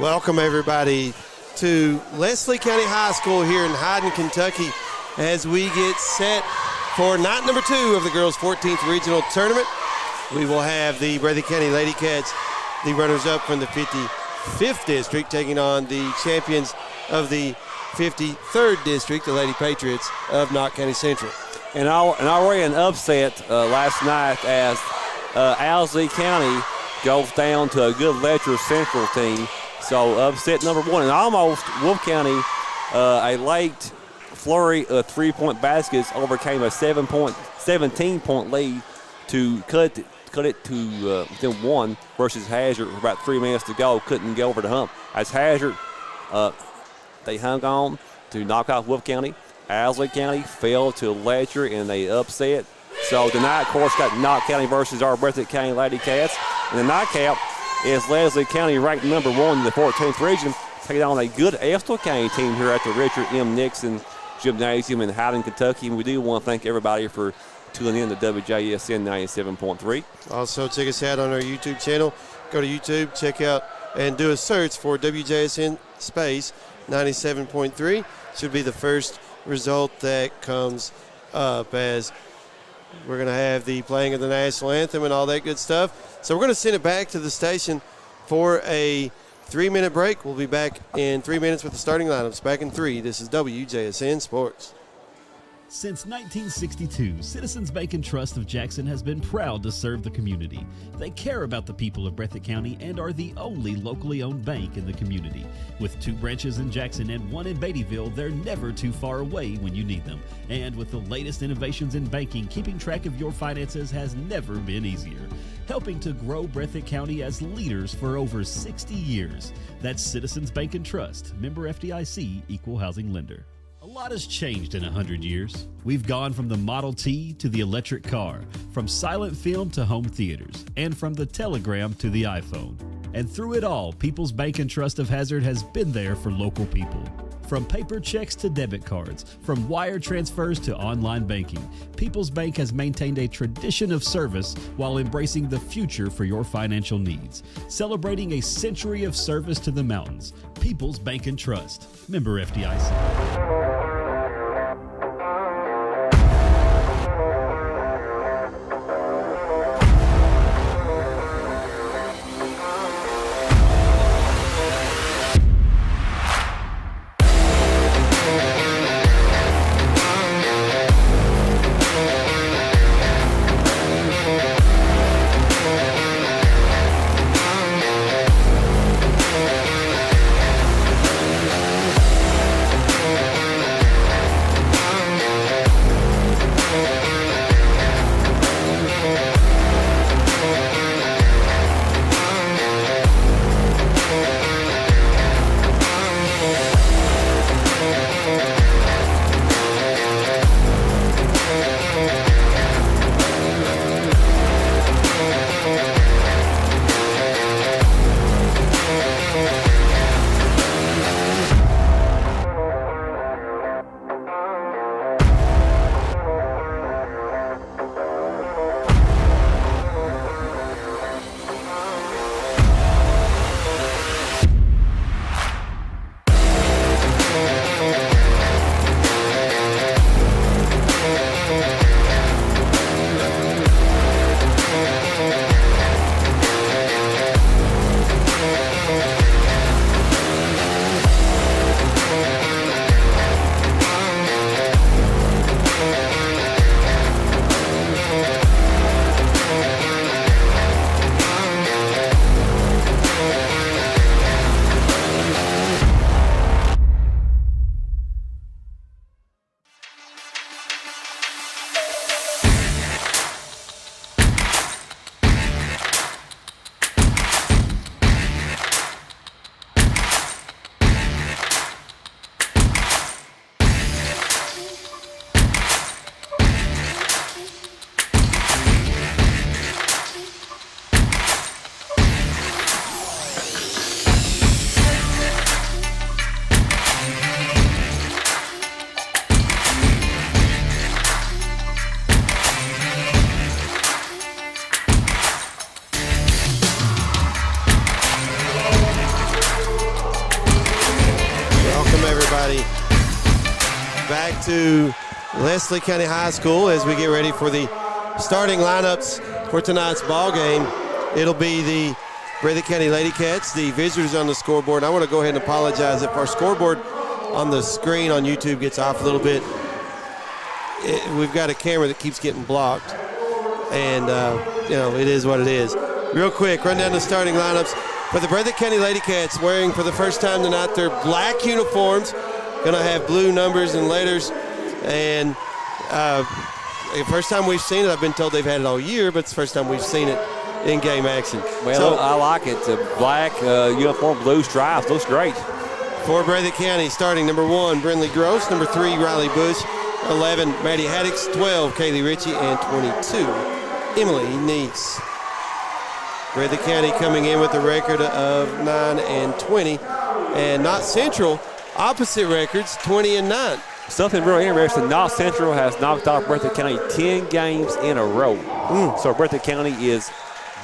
Welcome, everybody, to Leslie County High School here in Hyden, Kentucky, as we get set for night number 2 of the girls' 14th regional tournament. We will have the Breathitt County Lady Cats, the runners-up from the 55th district, taking on the champions of the 53rd district, the Lady Patriots of Knott County Central. And already an upset last night as Owsley County goes down to a good Letcher Central team. So upset number 1, and almost Wolfe County, a late flurry of 3-point baskets overcame a 17-point lead to cut it to within 1 versus Hazard with about 3 minutes to go. Couldn't get over the hump. As Hazard, they hung on to knock off Wolfe County. Owsley County fell to Letcher and they upset. So tonight, of course, got Knott County versus our Breathitt County Lady Cats. And the nightcap is Leslie County, ranked number 1 in the 14th region, taking on a good Estill County team here at the Richard M. Nixon Gymnasium in Hyden, Kentucky. And we do want to thank everybody for tuning in to WJSN 97.3. Also, check us out on our YouTube channel. Go to YouTube, check out, and do a search for WJSN space 97.3. Should be the first result that comes up, as we're going to have the playing of the national anthem and all that good stuff. So we're going to send it back to the station for a 3-minute break. We'll be back in 3 minutes with the starting lineups. Back in 3. This is WJSN Sports. Since 1962, Citizens Bank and Trust of Jackson has been proud to serve the community. They care about the people of Breathitt County and are the only locally owned bank in the community. With 2 branches in Jackson and 1 in Beattyville, they're never too far away when you need them. And with the latest innovations in banking, keeping track of your finances has never been easier. Helping to grow Breathitt County as leaders for over 60 years. That's Citizens Bank and Trust, member FDIC, equal housing lender. A lot has changed in 100 years. We've gone from the Model T to the electric car, from silent film to home theaters, and from the telegram to the iPhone. And through it all, People's Bank and Trust of Hazard has been there for local people. From paper checks to debit cards, from wire transfers to online banking, People's Bank has maintained a tradition of service while embracing the future for your financial needs. Celebrating a century of service to the mountains. People's Bank and Trust, member FDIC. everybody back to Leslie County High School as we get ready for the starting lineups for tonight's ball game. It'll be the Breathitt County Lady Cats, the visitors on the scoreboard. I want to go ahead and apologize if our scoreboard on the screen on YouTube gets off a little bit. We've got a camera that keeps getting blocked, and it is what it is. Real quick, run down the starting lineups for the Breathitt County Lady Cats, wearing for the first time tonight their black uniforms. Going to have blue numbers and letters, and first time we've seen it. I've been told they've had it all year, but it's the first time we've seen it in game action. Well, I like it. Black uniform, blue stripes. Looks great. For Breathitt County, starting number 1, Brinley Gross, number 3, Riley Bush, 11, Maddie Haddix, 12, Kaylee Ritchie, and 22, Emily Neese. Breathitt County coming in with a record of 9-20, and Knott Central, opposite records, 20-9. Something really interesting, Knott Central has knocked off Breathitt County 10 games in a row. So Breathitt County is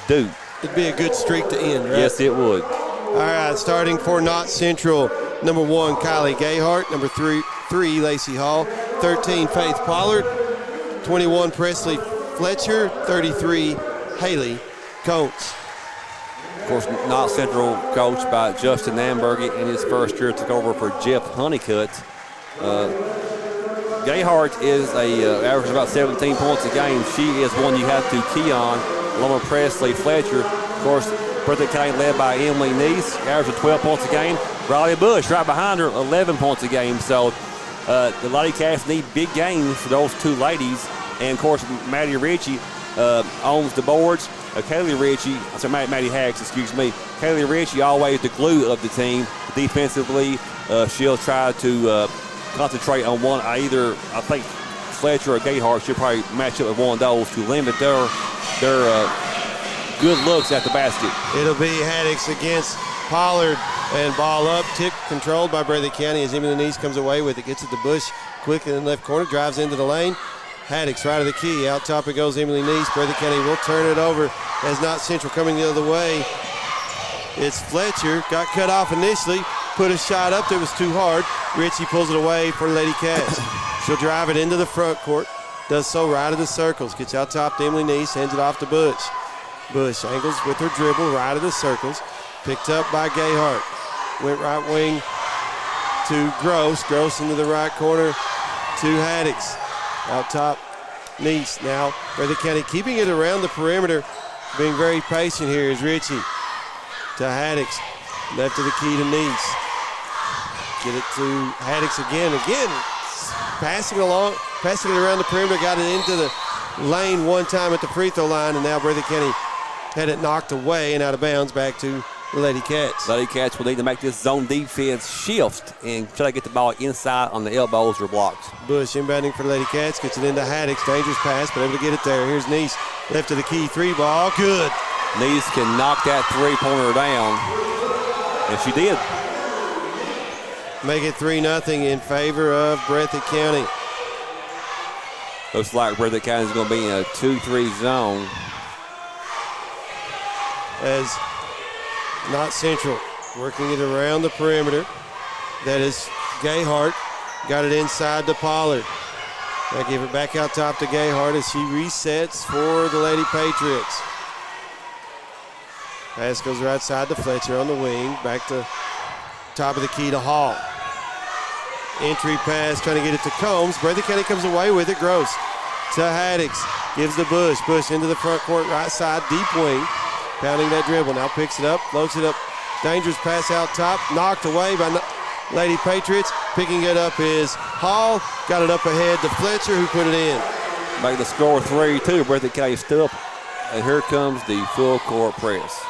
due. It'd be a good streak to end, right? Yes, it would. All right, starting for Knott Central, number 1, Kylie Gayhart, number 3, Lacey Hall, 13, Faith Pollard, 21, Presley Fletcher, 33, Haley Coates. Of course, Knott Central coached by Justin Ambergy in his first year, took over for Jeff Honeycutt. Gayhart is averages about 17 points a game. She is one you have to key on, along with Presley Fletcher. Of course, Breathitt County led by Emily Neese, averaging 12 points a game. Riley Bush right behind her, 11 points a game. So the Lady Cats need big games for those two ladies. And, of course, Maddie Ritchie owns the boards. Kaylee Ritchie, Maddie Hags, Kaylee Ritchie always the glue of the team. Defensively, she'll try to concentrate on one, either, I think, Fletcher or Gayhart. She'll probably match up with one of those to limit their good looks at the basket. It'll be Haddix against Pollard, and ball up, tip controlled by Breathitt County as Emily Neese comes away with it. Gets it to Bush quick in the left corner, drives into the lane. Haddix right of the key. Out top it goes Emily Neese. Breathitt County will turn it over as Knott Central coming the other way. It's Fletcher. Got cut off initially. Put a shot up. It was too hard. Ritchie pulls it away for Lady Cats. She'll drive it into the front court. Does so right of the circles. Gets out top to Emily Neese. Hands it off to Bush. Bush angles with her dribble right of the circles. Picked up by Gayhart. Went right wing to Gross. Gross into the right corner to Haddix. Out top, Neese now. Breathitt County keeping it around the perimeter. Being very patient here is Ritchie to Haddix. Left of the key to Neese. Get it to Haddix again. Passing it around the perimeter. Got it into the lane one time at the free throw line, and now Breathitt County had it knocked away and out of bounds back to the Lady Cats. Lady Cats will need to make this zone defense shift and try to get the ball inside on the elbows or blocks. Bush inbounding for the Lady Cats, gets it into Haddix. Dangerous pass, but able to get it there. Here's Neese. Left of the key, 3 ball. Good. Neese can knock that three-pointer down, and she did. Make it 3-0 in favor of Breathitt County. Looks like Breathitt County is going to be in a 2-3 zone. As Knott Central working it around the perimeter. That is Gayhart. Got it inside to Pollard. Now give it back out top to Gayhart as she resets for the Lady Patriots. Pass goes right side to Fletcher on the wing. Back to top of the key to Hall. Entry pass, trying to get it to Combs. Breathitt County comes away with it. Gross to Haddix. Gives the Bush. Bush into the front court, right side, deep wing. Pounding that dribble. Now picks it up, floats it up. Dangerous pass out top. Knocked away by Lady Patriots. Picking it up is Hall. Got it up ahead to Fletcher, who put it in. Make the score 3-2. Breathitt County stood up. And here comes the full court press.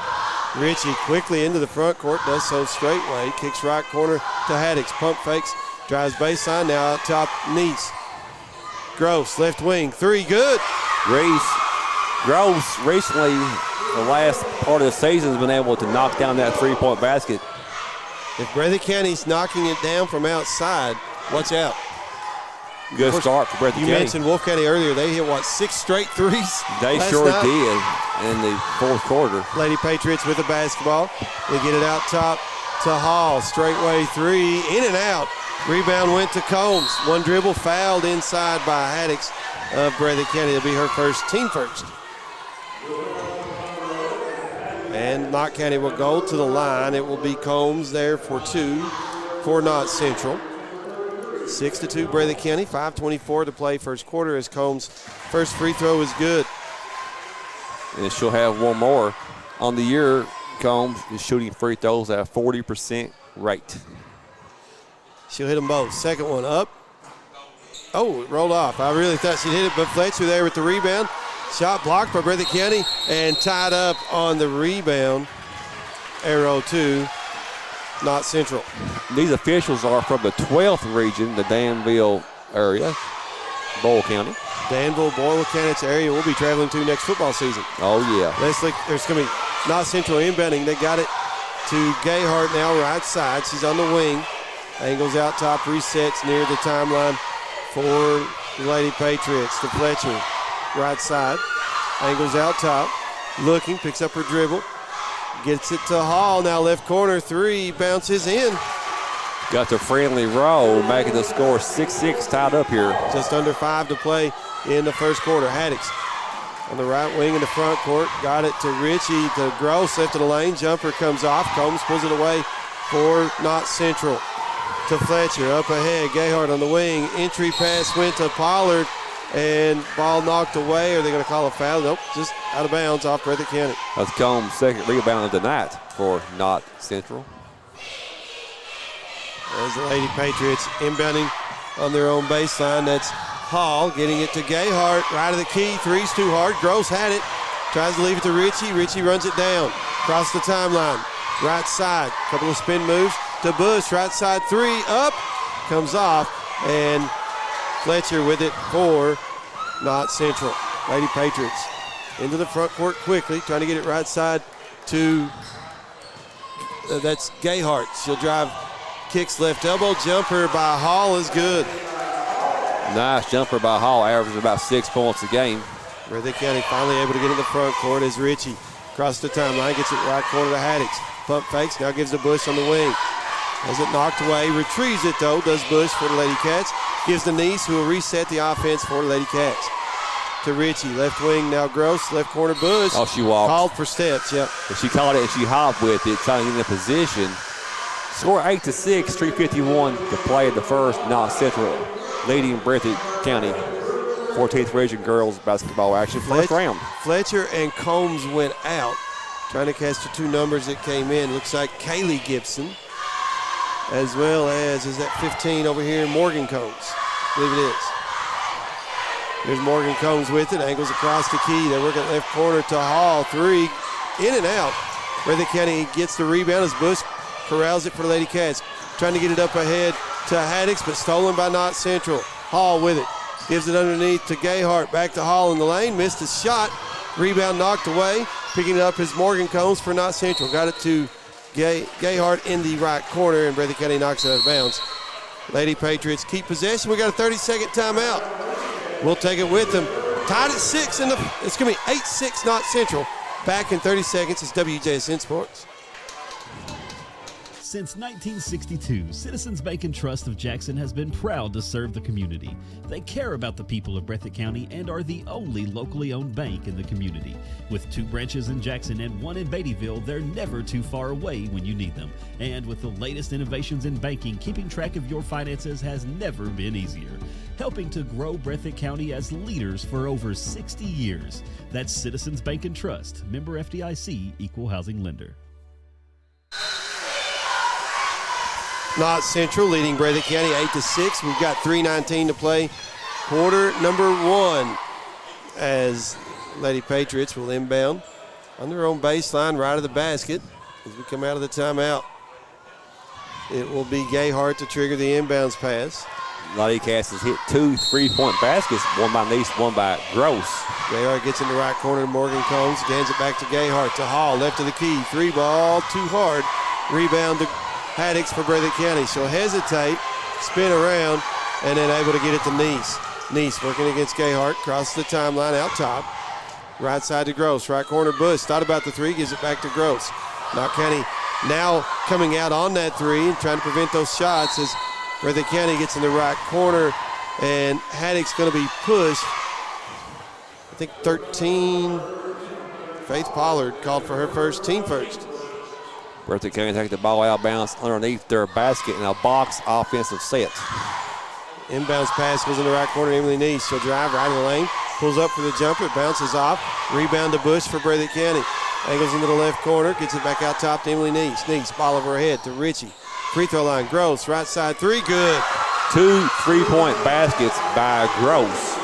Ritchie quickly into the front court. Does so straightway. Kicks right corner to Haddix. Pump fakes. Drives baseline. Now out top, Neese. Gross, left wing. 3, good. Gross recently, the last part of the season, has been able to knock down that three-point basket. If Breathitt County's knocking it down from outside, watch out. Good start for Breathitt County. You mentioned Wolf County earlier. They hit, 6 straight threes? They sure did in the fourth quarter. Lady Patriots with the basketball. They get it out top to Hall. Straightway 3, in and out. Rebound went to Combs. One dribble, fouled inside by Haddix of Breathitt County. It'll be her first, team first. And Knott County will go to the line. It will be Combs there for 2 for Knott Central. 6-2 Breathitt County, 5:24 to play first quarter as Combs' first free throw is good. And she'll have one more. On the year, Combs is shooting free throws at a 40% rate. She'll hit them both. Second one up. Oh, it rolled off. I really thought she'd hit it, but Fletcher there with the rebound. Shot blocked by Breathitt County and tied up on the rebound. Arrow to Knott Central. These officials are from the 12th region, the Danville area, Boyle County. Danville, Boyle County, it's the area we'll be traveling to next football season. Oh, yeah. There's going to be Knott Central inbounding. They got it to Gayhart now, right side. She's on the wing. Angles out top, resets near the timeline for the Lady Patriots. To Fletcher, right side. Angles out top. Looking, picks up her dribble. Gets it to Hall, now left corner, 3, bounces in. Got the friendly roll, making the score 6-6, tied up here. Just under 5 to play in the first quarter. Haddix on the right wing in the front court. Got it to Ritchie, to Gross, left of the lane. Jumper comes off. Combs pulls it away for Knott Central. To Fletcher, up ahead. Gayhart on the wing. Entry pass went to Pollard, and ball knocked away. Are they going to call a foul? Nope, just out of bounds off Breathitt County. That's Combs' second rebound of the night for Knott Central. As the Lady Patriots inbounding on their own baseline. That's Hall getting it to Gayhart. Right of the key. 3's too hard. Gross had it. Tries to leave it to Ritchie. Ritchie runs it down. Across the timeline. Right side. Couple of spin moves to Bush. Right side 3. Up. Comes off. And Fletcher with it for Knott Central. Lady Patriots into the front court quickly. Trying to get it right side to that's Gayhart. She'll drive. Kicks left elbow. Jumper by Hall is good. Nice jumper by Hall, averages about 6 points a game. Breathitt County finally able to get in the front court as Ritchie across the timeline, gets it right corner to Haddix. Pump fakes, now gives to Bush on the wing. Has it knocked away, retrieves it though, does Bush for the Lady Cats. Gives to Nice, who will reset the offense for the Lady Cats. To Ritchie, left wing, now Gross, left corner Bush. Oh, she walked. Called for steps, yep. And she caught it and she hopped with it, trying to get in a position. Score 8-6, 3:51 to play in the first. Knott Central leading Breathitt County. 14th region girls basketball action, first round. Fletcher and Combs went out, trying to catch the 2 numbers that came in. Looks like Kaylee Gibson, as well as, is that 15 over here, Morgan Combs? I believe it is. There's Morgan Combs with it, angles across the key. They work at left corner to Hall, 3, in and out. Breathitt County gets the rebound as Bush corrals it for the Lady Cats. Trying to get it up ahead to Haddix, but stolen by Knott Central. Hall with it. Gives it underneath to Gayhart. Back to Hall in the lane. Missed his shot. Rebound knocked away. Picking it up is Morgan Combs for Knott Central. Got it to Gayhart in the right corner, and Breathitt County knocks it out of bounds. Lady Patriots keep possession. We got a 30-second timeout. We'll take it with them. Tied at 6. It's going to be 8-6 Knott Central. Back in 30 seconds. It's WJSN Sports. Since 1962, Citizens Bank and Trust of Jackson has been proud to serve the community. They care about the people of Breathitt County and are the only locally owned bank in the community. With 2 branches in Jackson and 1 in Beattyville, they're never too far away when you need them. And with the latest innovations in banking, keeping track of your finances has never been easier. Helping to grow Breathitt County as leaders for over 60 years. That's Citizens Bank and Trust, member FDIC, equal housing lender. Knott Central leading Breathitt County 8-6. We've got 3:19 to play. Quarter number 1 as Lady Patriots will inbound on their own baseline right of the basket as we come out of the timeout. It will be Gayhart to trigger the inbounds pass. Lady Cats has hit 2 3-point baskets, one by Nice, one by Gross. Gayhart gets in the right corner to Morgan Combs, hands it back to Gayhart to Hall, left of the key, 3 ball, too hard. Rebound to Haddix for Breathitt County. She'll hesitate, spin around, and then able to get it to Nice. Nice working against Gayhart, crosses the timeline out top. Right side to Gross, right corner Bush. Thought about the 3, gives it back to Gross. Knott County now coming out on that 3 and trying to prevent those shots as Breathitt County gets in the right corner, and Haddock's going to be pushed. I think 13, Faith Pollard called for her first, team first. Breathitt County take the ball out of bounds underneath their basket in a box offensive set. Inbounds pass goes in the right corner. Emily Neese, she'll drive right in the lane, pulls up for the jumper, it bounces off. Rebound to Bush for Breathitt County. Angles into the left corner, gets it back out top to Emily Neese. Neese, ball over her head to Ritchie. Free throw line, Gross, right side three, good. 2 3-point baskets by Gross.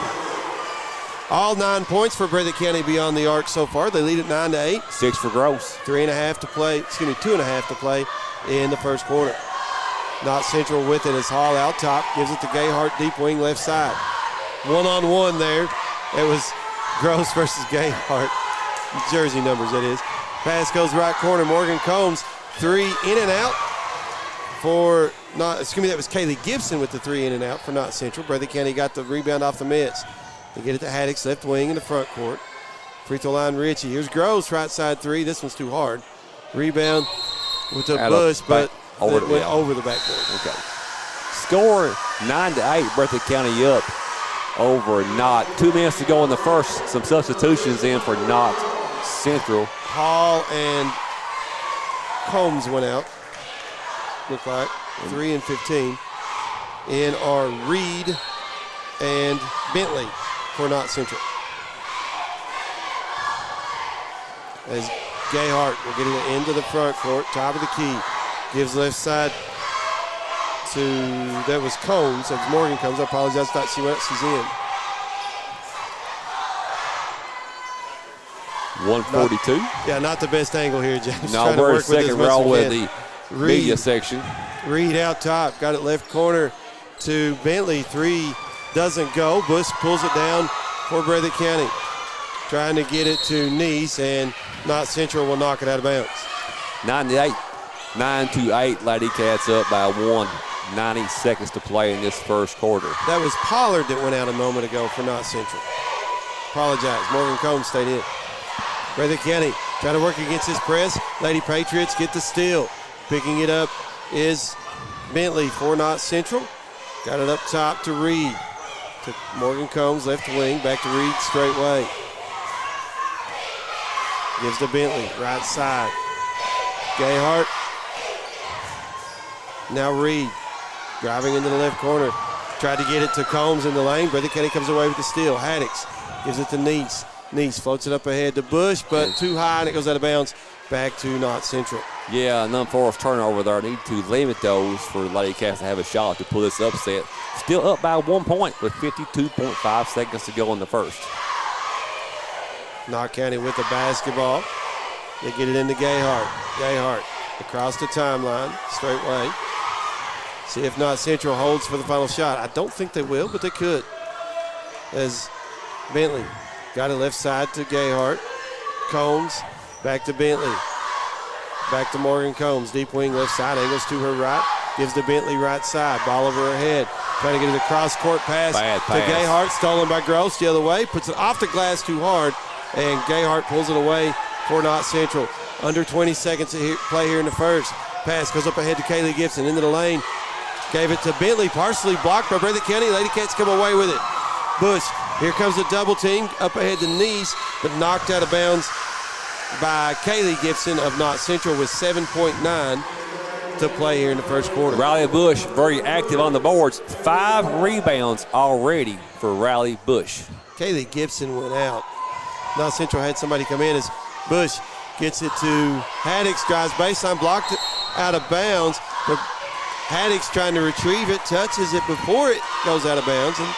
All 9 points for Breathitt County beyond the arc so far. They lead at 9-8. 6 for Gross. 2.5 to play in the first quarter. Knott Central with it as Hall out top, gives it to Gayhart, deep wing left side. One-on-one there. It was Gross versus Gayhart. Jersey numbers, that is. Pass goes right corner. Morgan Combs, three in and out for Knott. Excuse me, that was Kaylee Gibson with the three in and out for Knott Central. Breathitt County got the rebound off the mids. They get it to Haddock's left wing in the front court. Free throw line, Ritchie. Here's Gross, right side three. This one's too hard. Rebound with the Bush, but it went over the backboard. Okay. Score 9-8. Breathitt County up over Knott. 2 minutes to go in the first. Some substitutions in for Knott Central. Hall and Combs went out. Look like 3 and 15. In are Reed and Bentley for Knott Central. As Gayhart will get it into the front court, top of the key. Gives left side to, that was Combs. That was Morgan Combs. I apologize, thought she's in. 142. Not the best angle here, James. No, we're in second row with the media section. Reed out top, got it left corner to Bentley. Three doesn't go. Bush pulls it down for Breathitt County. Trying to get it to Neese, and Knott Central will knock it out of bounds. 9-8. Lady Cats up by 1. 90 seconds to play in this first quarter. That was Pollard that went out a moment ago for Knott Central. Apologize. Morgan Combs stayed in. Breathitt County trying to work against this press. Lady Patriots get the steal. Picking it up is Bentley for Knott Central. Got it up top to Reed. To Morgan Combs, left wing, back to Reed, straight way. Gives to Bentley, right side. Gayhart. Now Reed, driving into the left corner. Tried to get it to Combs in the lane. Breathitt County comes away with the steal. Haddox gives it to Neese. Neese floats it up ahead to Bush, but too high, and it goes out of bounds. Back to Knott Central. Yeah, an unforced turnover there. Need to limit those for the Lady Cats to have a shot to pull this upset. Still up by 1 point with 52.5 seconds to go in the first. Knott County with the basketball. They get it into Gayhart. Gayhart across the timeline, straight way. See if Knott Central holds for the final shot. I don't think they will, but they could. As Bentley got it left side to Gayhart. Combs back to Bentley. Back to Morgan Combs. Deep wing left side. Angles to her right. Gives to Bentley right side. Ball over her head. Trying to get it a cross-court pass to Gayhart. Stolen by Gross the other way. Puts it off the glass too hard. And Gayhart pulls it away for Knott Central. Under 20 seconds to play here in the first. Pass goes up ahead to Kaylee Gibson. Into the lane. Gave it to Bentley. Partially blocked by Breathitt County. Lady Cats come away with it. Bush. Here comes the double team. Up ahead to Neese. But knocked out of bounds by Kaylee Gibson of Knott Central with 7.9 to play here in the first quarter. Riley Bush very active on the boards. 5 rebounds already for Riley Bush. Kaylee Gibson went out. Knott Central had somebody come in as Bush gets it to Haddox, drives baseline, blocked it out of bounds. But Haddox trying to retrieve it, touches it before it goes out of bounds. And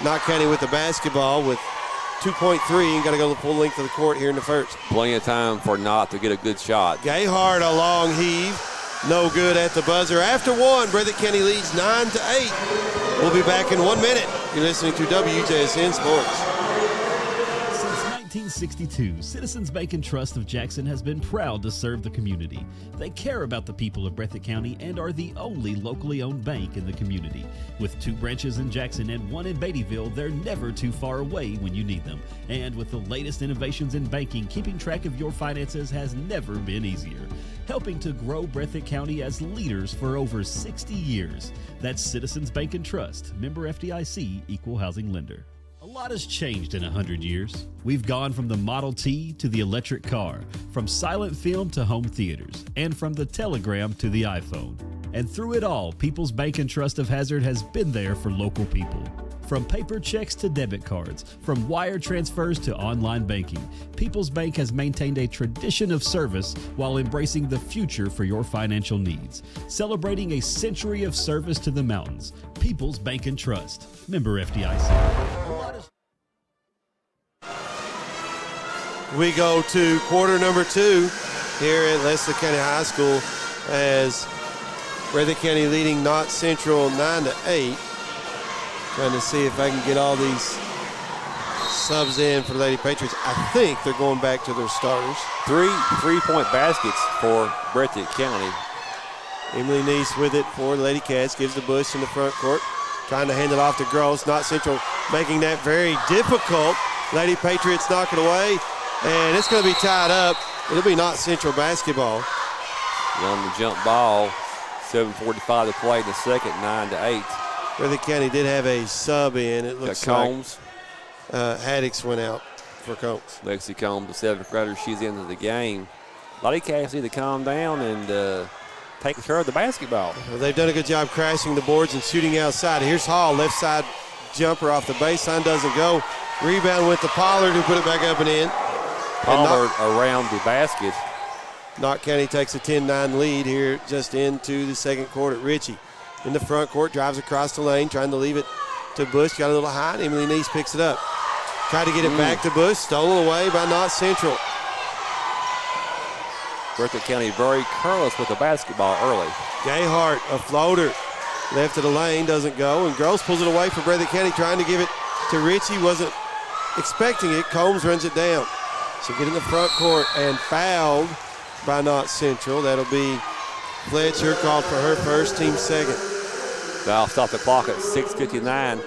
Knott County with the basketball with 2.3 and got to go the full length of the court here in the first. Plenty of time for Knott to get a good shot. Gayhart a long heave. No good at the buzzer. After one, Breathitt County leads 9-8. We'll be back in 1 minute. You're listening to WJSN Sports. Since 1962, Citizens Bank and Trust of Jackson has been proud to serve the community. They care about the people of Breathitt County and are the only locally owned bank in the community. With 2 branches in Jackson and 1 in Beattyville, they're never too far away when you need them. And with the latest innovations in banking, keeping track of your finances has never been easier. Helping to grow Breathitt County as leaders for over 60 years. That's Citizens Bank and Trust, member FDIC, equal housing lender. A lot has changed in 100 years. We've gone from the Model T to the electric car, from silent film to home theaters, and from the telegram to the iPhone. And through it all, People's Bank and Trust of Hazard has been there for local people. From paper checks to debit cards, from wire transfers to online banking, People's Bank has maintained a tradition of service while embracing the future for your financial needs. Celebrating a century of service to the mountains. People's Bank and Trust, member FDIC. We go to quarter number 2 here at Leslie County High School as Breathitt County leading Knott Central 9-8. Trying to see if I can get all these subs in for the Lady Patriots. I think they're going back to their starters. 3 3-point baskets for Breathitt County. Emily Neese with it for the Lady Cats. Gives the Bush in the front court. Trying to hand it off to Gross. Knott Central making that very difficult. Lady Patriots knock it away. And it's going to be tied up. It'll be Knott Central basketball. On the jump ball. 7:45 to play in the second, 9-8. Breathitt County did have a sub in. It looks got Combs. Like Haddix went out for Combs. Lexi Combs, the 7th grader, she's into the game. Lady Cats need to calm down and take care of the basketball. Well, they've done a good job crashing the boards and shooting outside. Here's Hall, left side jumper off the baseline, doesn't go. Rebound with the Pollard, who put it back up and in. Pollard around the basket. Knott County takes a 10-9 lead here just into the second quarter. Ritchie in the front court, drives across the lane, trying to leave it to Bush. Got a little high. Emily Neese picks it up. Tried to get it back to Bush. Stolen away by Knott Central. Breathitt County very careless with the basketball early. Gayhart, a floater. Left of the lane, doesn't go. And Gross pulls it away for Breathitt County, trying to give it to Ritchie. Wasn't expecting it. Combs runs it down. She'll get in the front court and fouled by Knott Central. That'll be Fletcher, called for her first, team second. Now stop the clock at 6:59.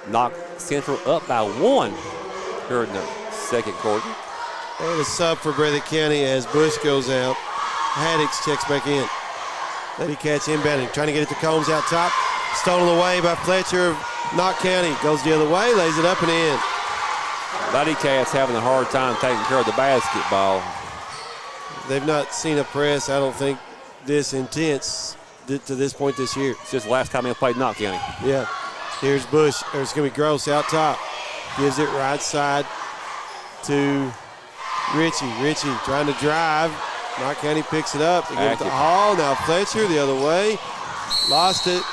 Knott Central up by 1 here in the second quarter. And a sub for Breathitt County as Bush goes out. Haddix checks back in. Lady Cats inbounding, trying to get it to Combs out top. Stolen away by Fletcher of Knott County. Goes the other way, lays it up and in. Lady Cats having a hard time taking care of the basketball. They've not seen a press, I don't think, this intense to this point this year. It's just the last time they played Knott County. Yeah. Here's Bush, or it's going to be Gross out top. Gives it right side to Ritchie. Ritchie trying to drive. Knott County picks it up. They give it to Hall. Now Fletcher the other way. Lost it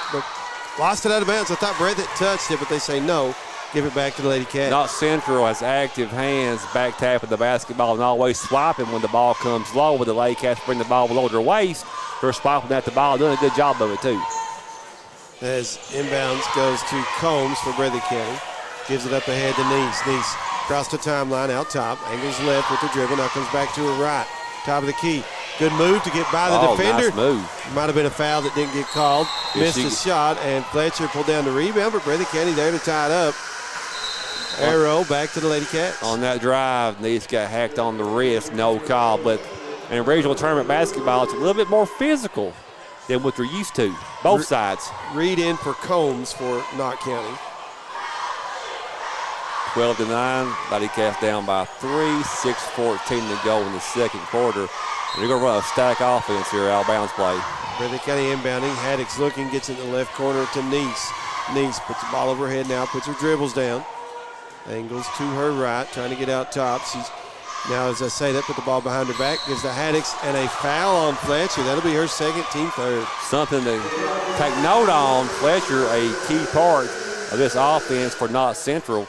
out of bounds. I thought Breathitt touched it, but they say no. Give it back to the Lady Cats. Knott Central has active hands, back tapping the basketball and always swiping when the ball comes low. When the Lady Cats bring the ball below their waist, they're swiping at the ball, doing a good job of it too. As inbounds goes to Combs for Breathitt County. Gives it up ahead to Neese. Neese across the timeline out top. Angles left with the dribble. Now comes back to her right. Top of the key. Good move to get by the defender. Nice move. Might have been a foul that didn't get called. Missed the shot, and Fletcher pulled down the rebound, but Breathitt County there to tie it up. Arrow back to the Lady Cats. On that drive, Neese got hacked on the wrist, no call. But in regional tournament basketball, it's a little bit more physical than what they're used to, both sides. Reed in for Combs for Knott County. 12-9, Lady Cats down by 3, 6:14 to go in the second quarter. They're going to run a stack offense here, out of bounds play. Breathitt County inbounding. Haddix looking, gets in the left corner to Neese. Neese puts the ball over her head now, puts her dribbles down. Angles to her right, trying to get out top. She's now, as I say that, put the ball behind her back, gives to Haddix, and a foul on Fletcher. That'll be her second, team third. Something to take note on. Fletcher, a key part of this offense for Knott Central.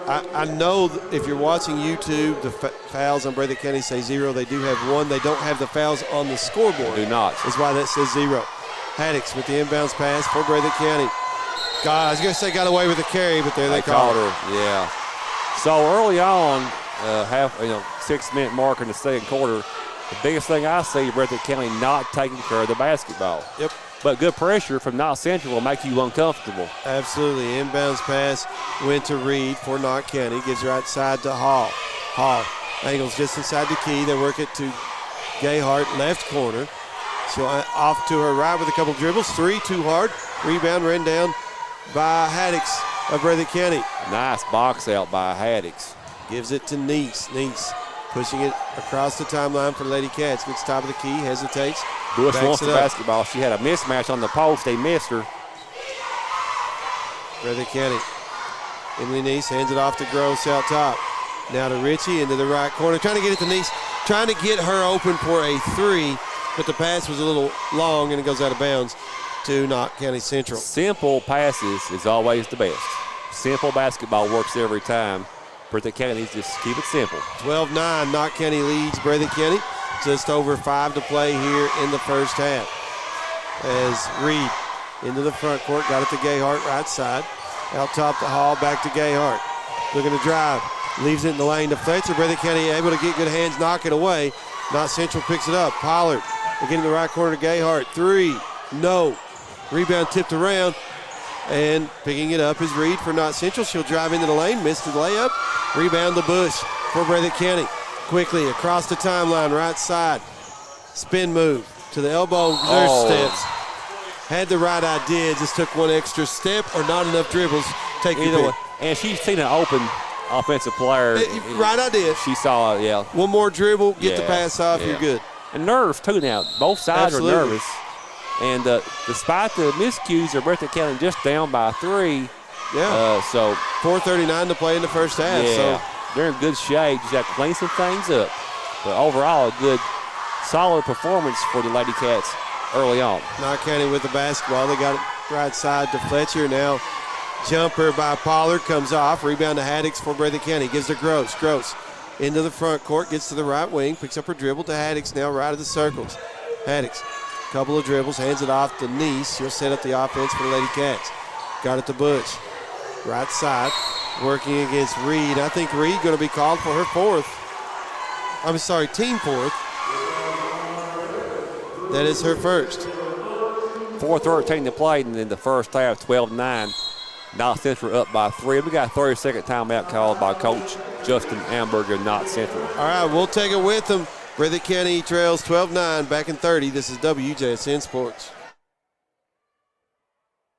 I know if you're watching YouTube, the fouls on Breathitt County say 0. They do have 1. They don't have the fouls on the scoreboard. Do not. That's why that says 0. Haddix with the inbounds pass for Breathitt County. God, I was going to say got away with the carry, but there they called her. Yeah. So early on, 6-minute mark in the second quarter, the biggest thing I see, Breathitt County not taking care of the basketball. Yep. But good pressure from Knott Central will make you uncomfortable. Absolutely. Inbounds pass went to Reed for Knott County. Gives right side to Hall. Hall angles just inside the key. They work it to Gayhart, left corner. She'll off to her right with a couple dribbles. 3 too hard. Rebound ran down by Haddix of Breathitt County. Nice box out by Haddix. Gives it to Neese. Neese pushing it across the timeline for Lady Cats. Gets top of the key, hesitates. Bush wants the basketball. She had a mismatch on the post. They missed her. Breathitt County. Emily Neese hands it off to Gross out top. Now to Ritchie into the right corner. Trying to get it to Neese. Trying to get her open for a 3, but the pass was a little long and it goes out of bounds to Knott County Central. Simple passes is always the best. Simple basketball works every time. Breathitt County needs to just keep it simple. 12-9, Knott County leads Breathitt County. Just over 5 to play here in the first half. As Reed into the front court, got it to Gayhart, right side. Out top to Hall, back to Gayhart. Looking to drive, leaves it in the lane to Fletcher. Breathitt County able to get good hands, knock it away. Knott Central picks it up. Pollard again in the right corner to Gayhart. 3, no. Rebound tipped around, and picking it up is Reed for Knott Central. She'll drive into the lane, missed the layup. Rebound to Bush for Breathitt County. Quickly across the timeline, right side. Spin move to the elbow. There's steps. Had the right idea, just took one extra step or not enough dribbles. Take either way. And she's seen an open offensive player. Right idea. She saw it, yeah. One more dribble, get the pass off, you're good. And nerves too now. Both sides are nervous. And despite the miscues, Breathitt County just down by 3. Yeah. So 4:39 to play in the first half. Yeah. So they're in good shape. Just got to clean some things up. But overall, a good, solid performance for the Lady Cats early on. Knott County with the basketball. They got it right side to Fletcher. Now jumper by Pollard comes off. Rebound to Haddix for Breathitt County. Gives to Gross. Gross into the front court. Gets to the right wing. Picks up her dribble to Haddix now right of the circles. Haddix, couple of dribbles. Hands it off to Neese. She'll set up the offense for the Lady Cats. Got it to Bush. Right side. Working against Reed. I think Reed going to be called for her team fourth. That is her first. 4:13 to play, and in the first half, 12-9. Knott Central up by 3. We got a 30-second timeout called by Coach Justin Amberger, Knott Central. All right, we'll take it with them. Breathitt County trails 12-9, back in 30. This is WJSN Sports.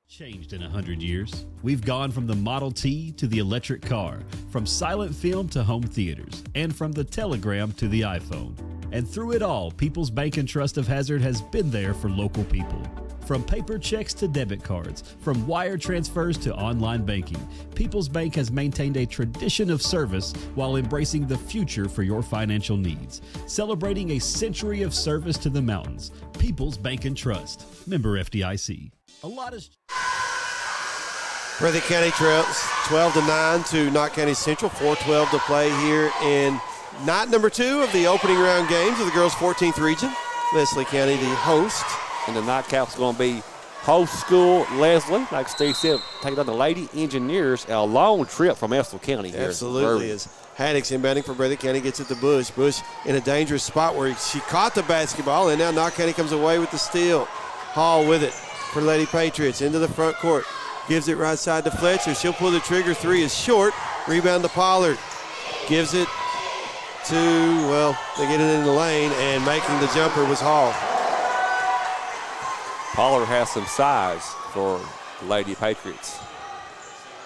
Changed in 100 years. We've gone from the Model T to the electric car, from silent film to home theaters, and from the telegram to the iPhone. And through it all, People's Bank and Trust of Hazard has been there for local people. From paper checks to debit cards, from wire transfers to online banking, People's Bank has maintained a tradition of service while embracing the future for your financial needs. Celebrating a century of service to the mountains. People's Bank and Trust. Member FDIC. A lot is... Breathitt County trails 12-9 to Knott County Central. 4:12 to play here in night number 2 of the opening round games of the girls' 14th region. Leslie County, the host. And the nightcap's going to be host school Leslie. Like Steve said, taking on the Lady Engineers. A long trip from Estill County here. Absolutely. As Haddix inbounding for Breathitt County gets it to Bush. Bush in a dangerous spot where she caught the basketball, and now Knott County comes away with the steal. Hall with it for Lady Patriots into the front court. Gives it right side to Fletcher. She'll pull the trigger. 3 is short. Rebound to Pollard. Gives it to, they get it in the lane, and making the jumper was Hall. Pollard has some size for the Lady Patriots.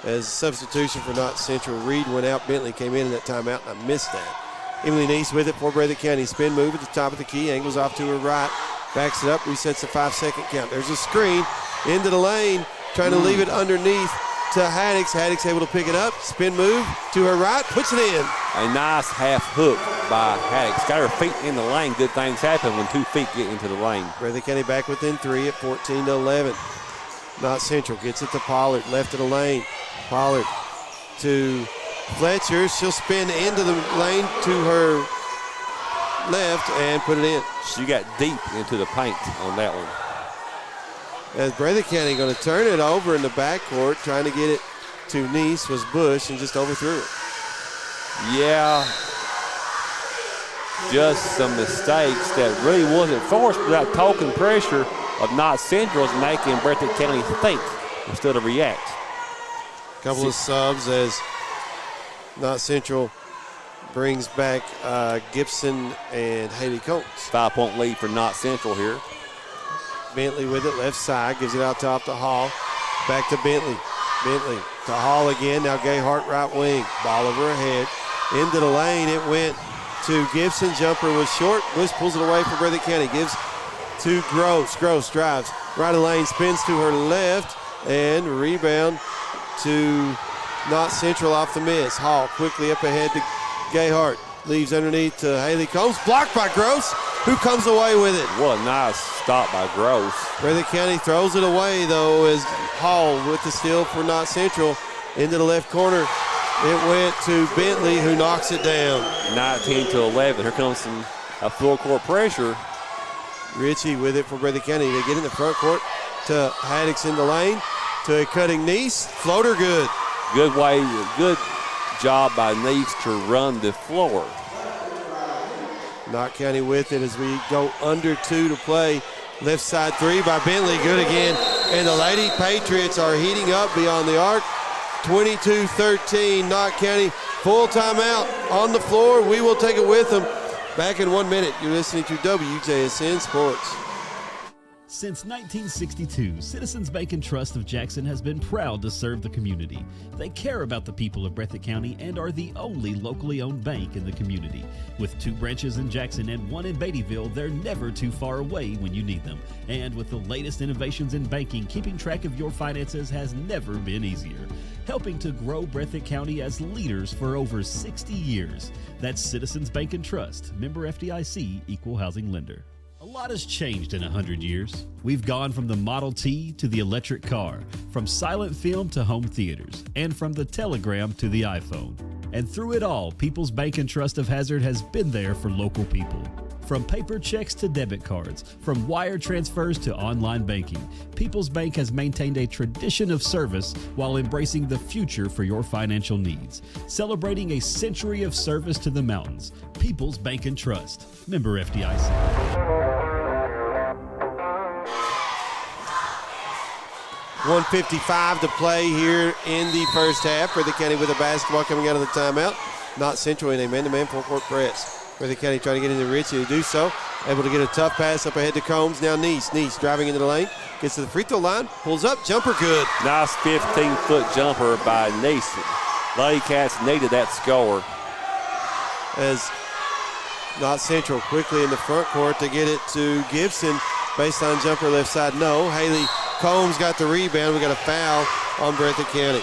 As substitution for Knott Central, Reed went out. Bentley came in that timeout, and I missed that. Emily Neese with it for Breathitt County. Spin move at the top of the key. Angles off to her right. Backs it up. Resets the 5-second count. There's a screen into the lane. Trying to leave it underneath to Haddix. Haddix able to pick it up. Spin move to her right. Puts it in. A nice half hook by Haddix. Got her feet in the lane. Good things happen when 2 feet get into the lane. Breathitt County back within 3 at 14-11. Knott Central gets it to Pollard. Left of the lane. Pollard to Fletcher. She'll spin into the lane to her left and put it in. She got deep into the paint on that one. As Breathitt County going to turn it over in the backcourt, trying to get it to Neese was Bush and just overthrew it. Yeah, just some mistakes that really wasn't forced, but that token pressure of Knott Central is making Breathitt County think instead of react. Couple of subs as Knott Central brings back Gibson and Haley Combs. 5-point lead for Knott Central here. Bentley with it, left side, gives it out top to Hall. Back to Bentley. Bentley to Hall again. Now Gayhart right wing. Ball over her head. Into the lane it went to Gibson. Jumper was short. Bush pulls it away for Breathitt County. Gives to Gross. Gross drives right of lane, spins to her left, and rebound to Knott Central off the miss. Hall quickly up ahead to Gayhart. Leaves underneath to Haley Combs. Blocked by Gross, who comes away with it. What a nice stop by Gross. Breathitt County throws it away, though, as Hall with the steal for Knott Central into the left corner. It went to Bentley, who knocks it down. 19-11. Here comes some full court pressure. Ritchie with it for Breathitt County. They get in the front court to Haddix in the lane to a cutting Neese. Floater good. Good job by Neese to run the floor. Knott County with it as we go under 2 to play. Left side three by Bentley, good again. And the Lady Patriots are heating up beyond the arc. 22-13, Knott County. Full timeout on the floor. We will take it with them. Back in 1 minute. You're listening to WJSN Sports. Since 1962, Citizens Bank and Trust of Jackson has been proud to serve the community. They care about the people of Breathitt County and are the only locally owned bank in the community. With 2 branches in Jackson and 1 in Beattyville, they're never too far away when you need them. And with the latest innovations in banking, keeping track of your finances has never been easier. Helping to grow Breathitt County as leaders for over 60 years. That's Citizens Bank and Trust, member FDIC, equal housing lender. A lot has changed in 100 years. We've gone from the Model T to the electric car, from silent film to home theaters, and from the telegram to the iPhone. And through it all, People's Bank and Trust of Hazard has been there for local people. From paper checks to debit cards, from wire transfers to online banking, People's Bank has maintained a tradition of service while embracing the future for your financial needs. Celebrating a century of service to the mountains. People's Bank and Trust, member FDIC. 1:55 to play here in the first half. Breathitt County with a basketball coming out of the timeout. Knott Central in a man-to-man full-court press. Breathitt County trying to get into Ritchie to do so. Able to get a tough pass up ahead to Combs. Now Neese. Neese driving into the lane. Gets to the free throw line. Pulls up. Jumper good. Nice 15-foot jumper by Neese. Lady Cats needed that score. As Knott Central quickly in the front court to get it to Gibson. Baseline jumper left side. No. Haley Combs got the rebound. We got a foul on Breathitt County.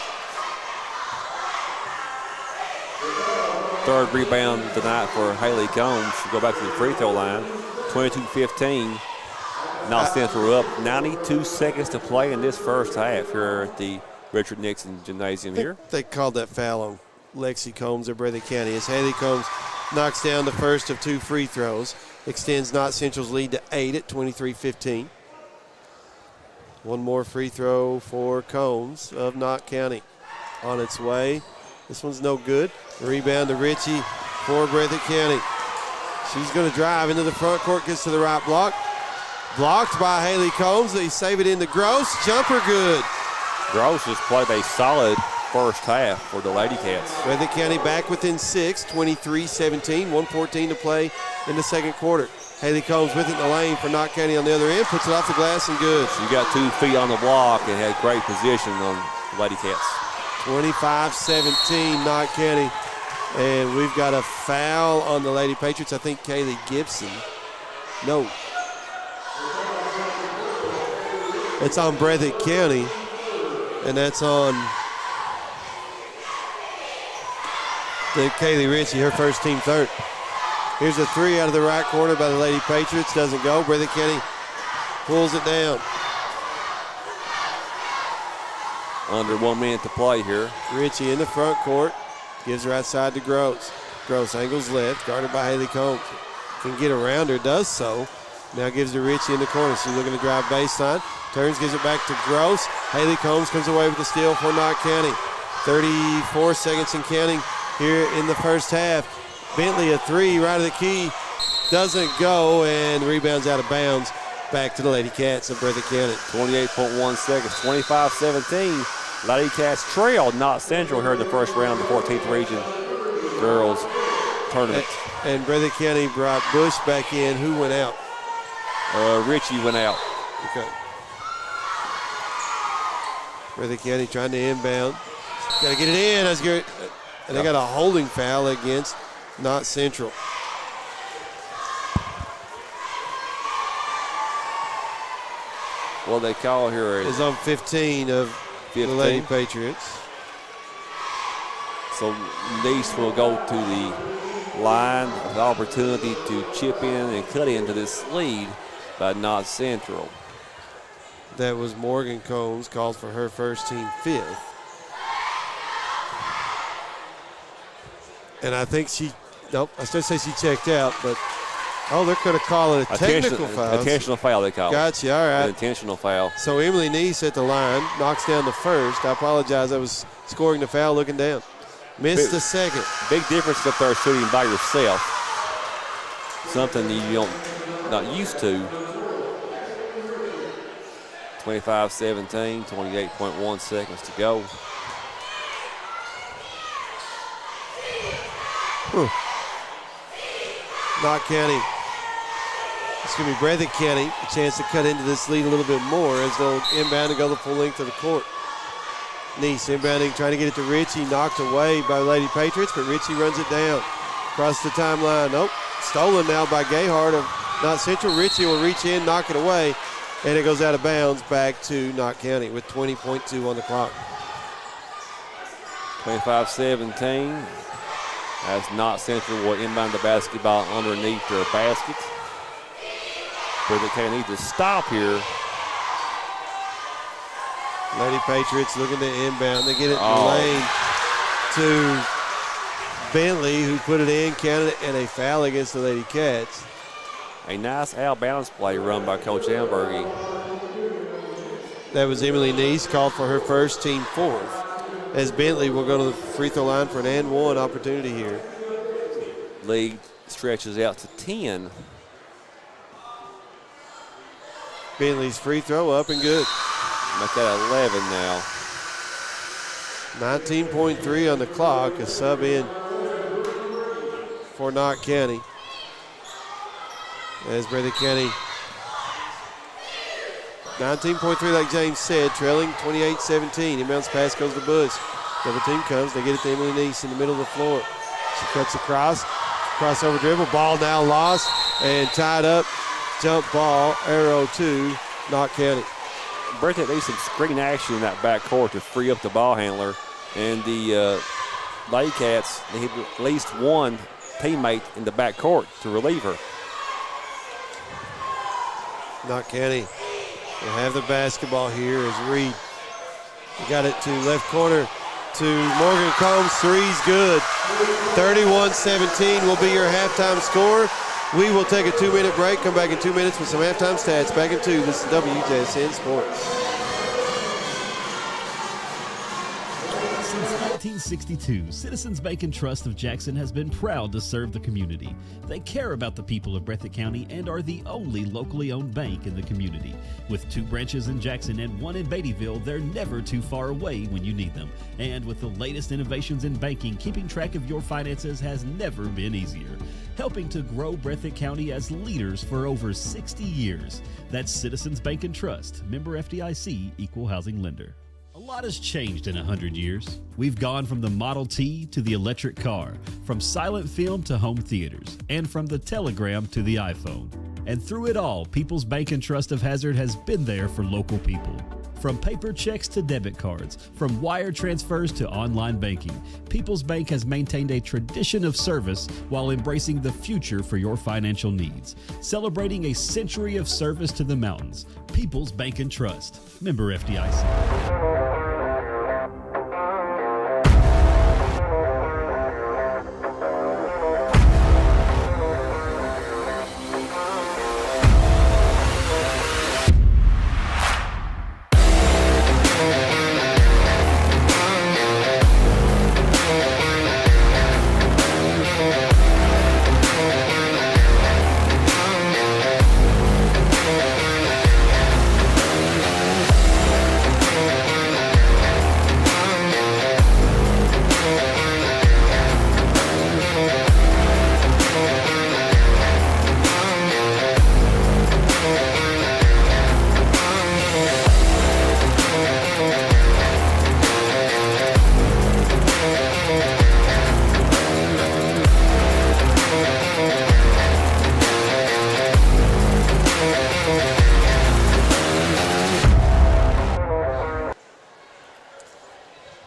Third rebound tonight for Haley Combs. She'll go back to the free throw line. 22-15. Knott Central up. 92 seconds to play in this first half here at the Richard Nixon Gymnasium here. They called that foul on Lexi Combs of Breathitt County as Haley Combs knocks down the first of 2 free throws. Extends Knott Central's lead to 8 at 23-15. One more free throw for Combs of Knott County. On its way. This one's no good. Rebound to Ritchie for Breathitt County. She's going to drive into the front court, gets to the right block. Blocked by Haley Combs. They save it into Gross. Jumper good. Gross has played a solid first half for the Lady Cats. Breathitt County back within 6, 23-17, 1:14 to play in the second quarter. Haley Combs with it in the lane for Knott County on the other end, puts it off the glass and good. She got 2 feet on the block and had great position on the Lady Cats. 25-17 Knott County. And we've got a foul on the Lady Patriots. I think Kaylee Gibson. No. It's on Breathitt County. And that's on the Kaylee Ritchie, her first team third. Here's a 3 out of the right corner by the Lady Patriots. Doesn't go. Breathitt County pulls it down. Under 1 minute to play here. Ritchie in the front court. Gives her outside to Gross. Gross angles left. Guarded by Haley Combs. Can get around her. Does so. Now gives to Ritchie in the corner. She's looking to drive baseline. Turns, gives it back to Gross. Haley Combs comes away with the steal for Knott County. 34 seconds and counting here in the first half. Bentley a three right of the key. Doesn't go, and rebounds out of bounds. Back to the Lady Cats of Breathitt County. 28.1 seconds, 25-17. Lady Cats trailed Knott Central here in the first round of the 14th Region Girls Tournament. And Breathitt County brought Bush back in. Who went out? Richie went out. Okay. Breathitt County trying to inbound. Got to get it in. That's good. And they got a holding foul against Knott Central. What they call here is on 15 of 15. The Lady Patriots. So Nice will go to the line with the opportunity to chip in and cut into this lead by Knott Central. That was Morgan Combs, called for her first, team fifth. And I think I still say she checked out, but they're going to call it a technical foul. Intentional foul, they call it. Gotcha, all right. An intentional foul. So Emily Neese at the line, knocks down the first. I apologize, I was scoring the foul looking down. Missed the second. Big difference up there shooting by yourself. Something you're not used to. 25-17, 28.1 seconds to go. Knott County, Breathitt County, a chance to cut into this lead a little bit more as they'll inbound and go the full length of the court. Nice inbounding, trying to get it to Ritchie, knocked away by Lady Patriots, but Ritchie runs it down. Across the timeline, stolen now by Gayhart of Knott Central. Ritchie will reach in, knock it away, and it goes out of bounds back to Knott County with 20.2 on the clock. 25-17. As Knott Central will inbound the basketball underneath their basket. Breathitt County needs to stop here. Lady Patriots looking to inbound. They get it in the lane to Bentley, who put it in, counted it, and a foul against the Lady Cats. A nice out-balance play run by Coach Ambergy. That was Emily Neese, called for her first, team fourth. As Bentley will go to the free throw line for an and one opportunity here. Lead stretches out to 10. Bentley's free throw up and good. Make that 11 now. 19.3 on the clock. A sub in for Knott County. As Breathitt County, 19.3 like James said, trailing 28-17. Inbounds pass goes to Bush. Double team comes. They get it to Emily Neese in the middle of the floor. She cuts across. Crossover dribble. Ball now lost and tied up. Jump ball. Arrow to Knott County. Breathitt needs some screen action in that backcourt to free up the ball handler. And the Lady Cats need at least one teammate in the backcourt to relieve her. Knott County will have the basketball here as Reed got it to left corner to Morgan Combs. Three's good. 31-17 will be your halftime score. We will take a 2-minute break, come back in 2 minutes with some halftime stats. Back in 2, this is WJSN Sports. Since 1962, Citizens Bank and Trust of Jackson has been proud to serve the community. They care about the people of Breathitt County and are the only locally owned bank in the community. With 2 branches in Jackson and 1 in Beattyville, they're never too far away when you need them. And with the latest innovations in banking, keeping track of your finances has never been easier. Helping to grow Breathitt County as leaders for over 60 years. That's Citizens Bank and Trust, member FDIC, equal housing lender. A lot has changed in 100 years. We've gone from the Model T to the electric car, from silent film to home theaters, and from the telegram to the iPhone. And through it all, People's Bank and Trust of Hazard has been there for local people. From paper checks to debit cards, from wire transfers to online banking, People's Bank has maintained a tradition of service while embracing the future for your financial needs. Celebrating a century of service to the mountains. People's Bank and Trust, member FDIC.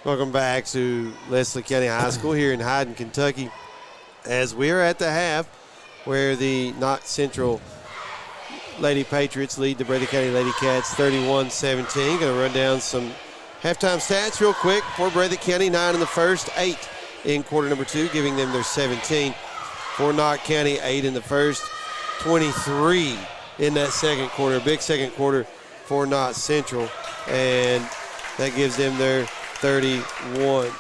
Welcome back to Leslie County High School here in Hyden, Kentucky, as we're at the half where the Knott Central Lady Patriots lead the Breathitt County Lady Cats 31-17. Going to run down some halftime stats real quick for Breathitt County. 9 in the first, 8 in quarter number 2, giving them their 17. For Knott County, 8 in the first, 23 in that second quarter. Big second quarter for Knott Central, and that gives them their 31.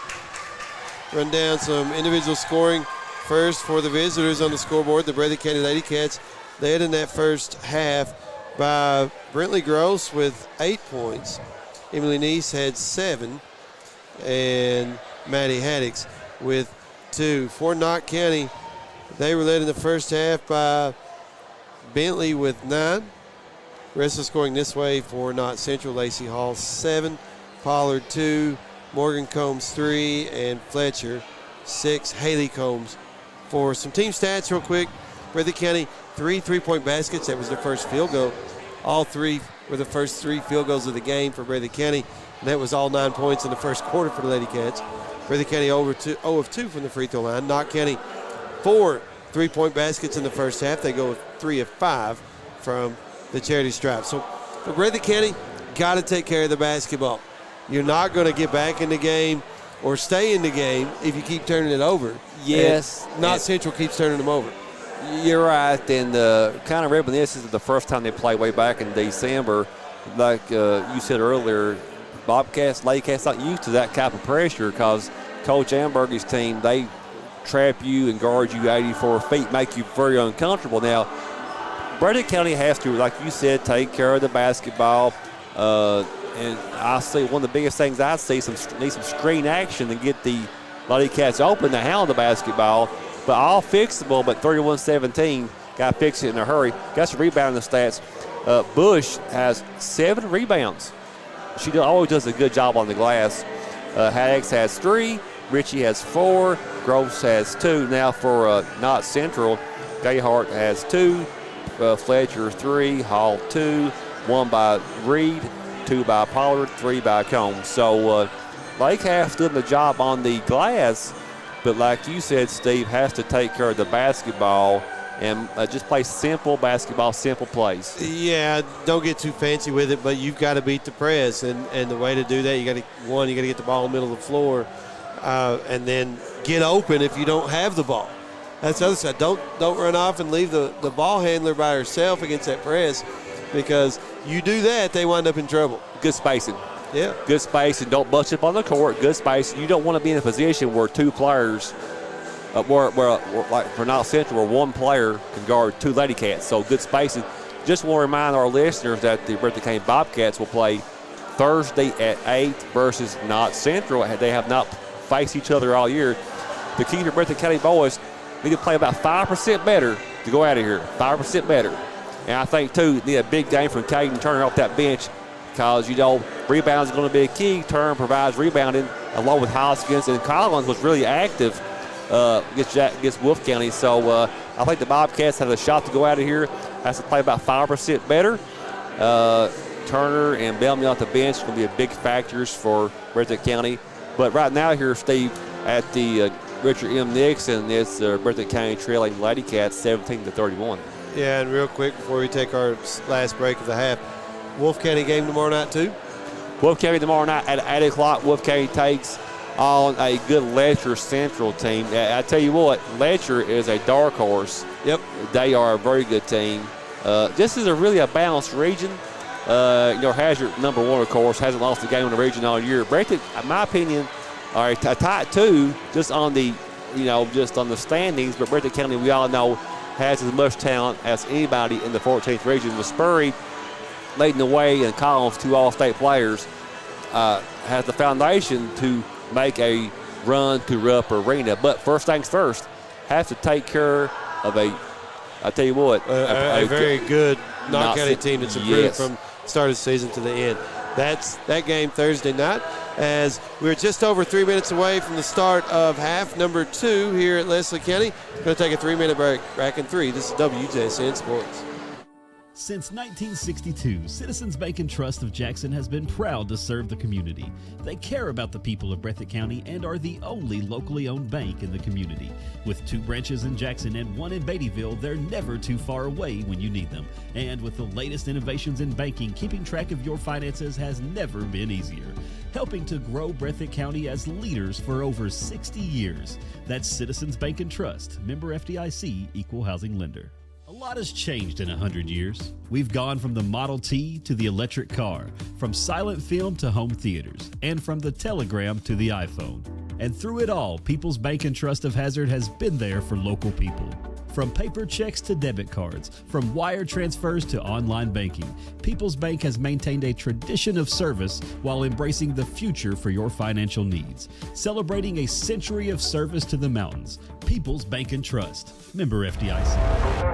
Run down some individual scoring. First for the visitors on the scoreboard, the Breathitt County Lady Cats led in that first half by Brentley Gross with 8 points. Emily Neese had 7, and Maddie Haddix with 2. For Knott County, they were led in the first half by Bentley with 9. The rest of the scoring this way for Knott Central: Lacey Hall 7, Pollard 2, Morgan Combs 3, and Fletcher 6. Haley Combs 4. Some team stats real quick. Breathitt County, 3 3-point baskets. That was their first field goal. All 3 were the first 3 field goals of the game for Breathitt County. And that was all 9 points in the first quarter for the Lady Cats. Breathitt County 0 of 2 from the free throw line. Knott County, 4 3-point baskets in the first half. They go with 3 of 5 from the charity stripe. So for Breathitt County, got to take care of the basketball. You're not going to get back in the game or stay in the game if you keep turning it over. Yes. Knott Central keeps turning them over. You're right, and kind of reminiscent of the first time they played way back in December. Like you said earlier, Bobcats, Lady Cats not used to that type of pressure because Coach Amberger's team, they trap you and guard you 84 feet, make you very uncomfortable. Now, Breathitt County has to, like you said, take care of the basketball. And I see one of the biggest things I see need some screen action to get the Lady Cats open to handle the basketball. But all fixable, but 31-17, got to fix it in a hurry. Got some rebounding stats. Bush has 7 rebounds. She always does a good job on the glass. Haddix has 3. Ritchie has 4. Gross has 2. Now for Knott Central, Gayhart has 2. Fletcher 3. Hall 2. 1 by Reed. 2 by Pollard. 3 by Combs. So Lake has done the job on the glass. But like you said, Steve, has to take care of the basketball and just play simple basketball, simple plays. Yeah, don't get too fancy with it, but you've got to beat the press. And the way to do that, you got to get the ball in the middle of the floor and then get open if you don't have the ball. That's the other side. Don't run off and leave the ball handler by herself against that press, because you do that, they wind up in trouble. Good spacing. Yeah. Good space, and don't bust up on the court. Good space. You don't want to be in a position where 2 players, where like for Knott Central, where 1 player can guard 2 Lady Cats. So good spacing. Just want to remind our listeners that the Breathitt County Bobcats will play Thursday at 8 versus Knott Central. They have not faced each other all year. The key for Breathitt County boys need to play about 5% better to go out of here. 5% better. And I think, too, need a big game from Caden Turner off that bench, because, rebounds is going to be a key. Turner provides rebounding along with Hoskins, and Collins was really active against Wolf County. So I think the Bobcats have a shot to go out of here. Has to play about 5% better. Turner and Bellamy off the bench are going to be big factors for Breathitt County. But right now here, Steve, at the Richard M. Nixon, it's Breathitt County trailing Lady Cats 17-31. Yeah, and real quick before we take our last break of the half, Wolf County game tomorrow night too? Wolf County tomorrow night at 8 o'clock. Wolf County takes on a good Letcher Central team. I tell you what, Letcher is a dark horse. Yep. They are a very good team. This is really a balanced region. Hazard, number 1, of course, hasn't lost a game in the region all year. Breathitt, in my opinion, are a tight 2 just on the standings. But Breathitt County, we all know, has as much talent as anybody in the 14th region. With Spurry leading the way and Collins, 2 all-state players, has the foundation to make a run to Rupp Arena. But first things first, have to take care of a very good Knott County team that's improved from start of the season to the end. That's that game Thursday night, as we're just over 3 minutes away from the start of half number 2 here at Leslie County. Going to take a 3-minute break. Back in 3. This is WJSN Sports. Since 1962, Citizens Bank and Trust of Jackson has been proud to serve the community. They care about the people of Breathitt County and are the only locally owned bank in the community. With 2 branches in Jackson and 1 in Beattyville, they're never too far away when you need them. And with the latest innovations in banking, keeping track of your finances has never been easier. Helping to grow Breathitt County as leaders for over 60 years. That's Citizens Bank and Trust, member FDIC, equal housing lender. A lot has changed in 100 years. We've gone from the Model T to the electric car, from silent film to home theaters, and from the telegram to the iPhone. And through it all, People's Bank and Trust of Hazard has been there for local people. From paper checks to debit cards, from wire transfers to online banking, People's Bank has maintained a tradition of service while embracing the future for your financial needs. Celebrating a century of service to the mountains. People's Bank and Trust, member FDIC.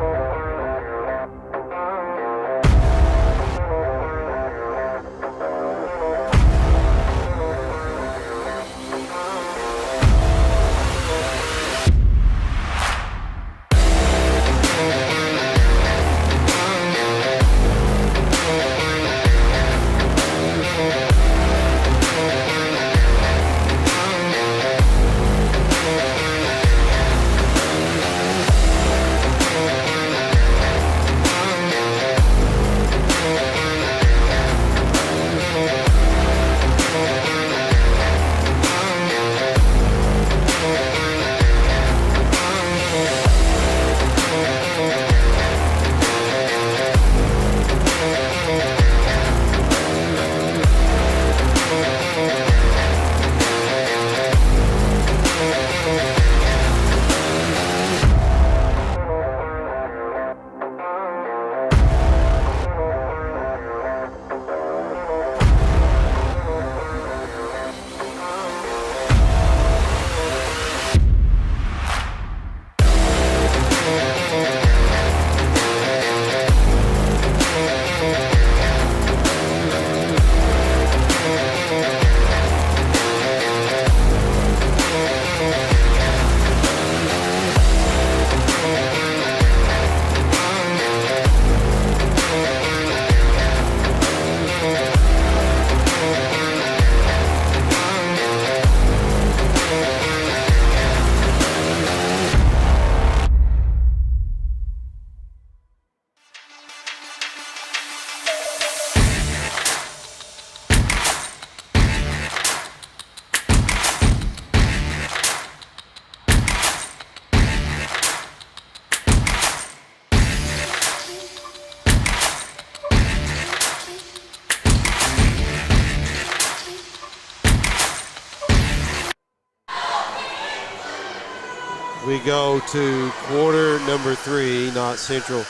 We go to quarter number 3, Knott Central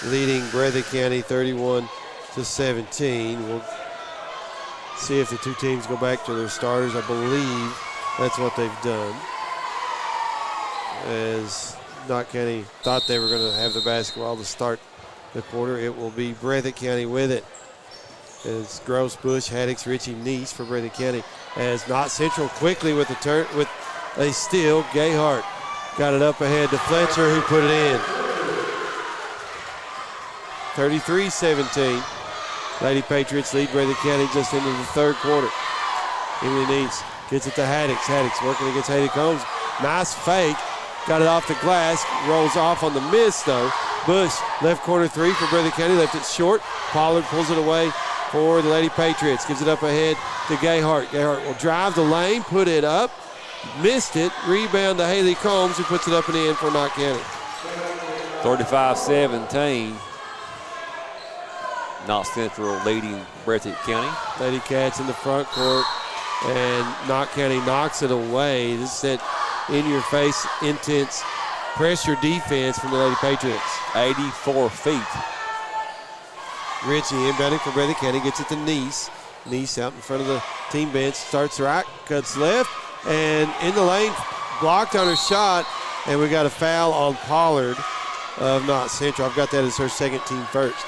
leading Breathitt County 31-17. We'll see if the 2 teams go back to their starters. I believe that's what they've done, as Knott County thought they were going to have the basketball to start the quarter. It will be Breathitt County with it. It's Gross, Bush, Haddix, Ritchie, Neese for Breathitt County. As Knott Central quickly with a steal. Gayhart got it up ahead to Fletcher, who put it in. 33-17. Lady Patriots lead Breathitt County just into the 3rd quarter. Emily Neese gets it to Haddix. Haddix working against Haley Combs. Nice fake. Got it off the glass. Rolls off on the miss, though. Bush, left corner 3 for Breathitt County. Left it short. Pollard pulls it away for the Lady Patriots. Gives it up ahead to Gayhart. Gayhart will drive the lane, put it up. Missed it. Rebound to Haley Combs, who puts it up and in for Knott County. 35-17. Knott Central leading Breathitt County. Lady Cats in the front court, and Knott County knocks it away. This is that in-your-face, intense pressure defense from the Lady Patriots. 84 feet. Ritchie inbounding for Breathitt County, gets it to Neese. Neese out in front of the team bench, starts right, cuts left, and in the lane, blocked on her shot, and we got a foul on Pollard of Knott Central. I've got that as her 2nd team first.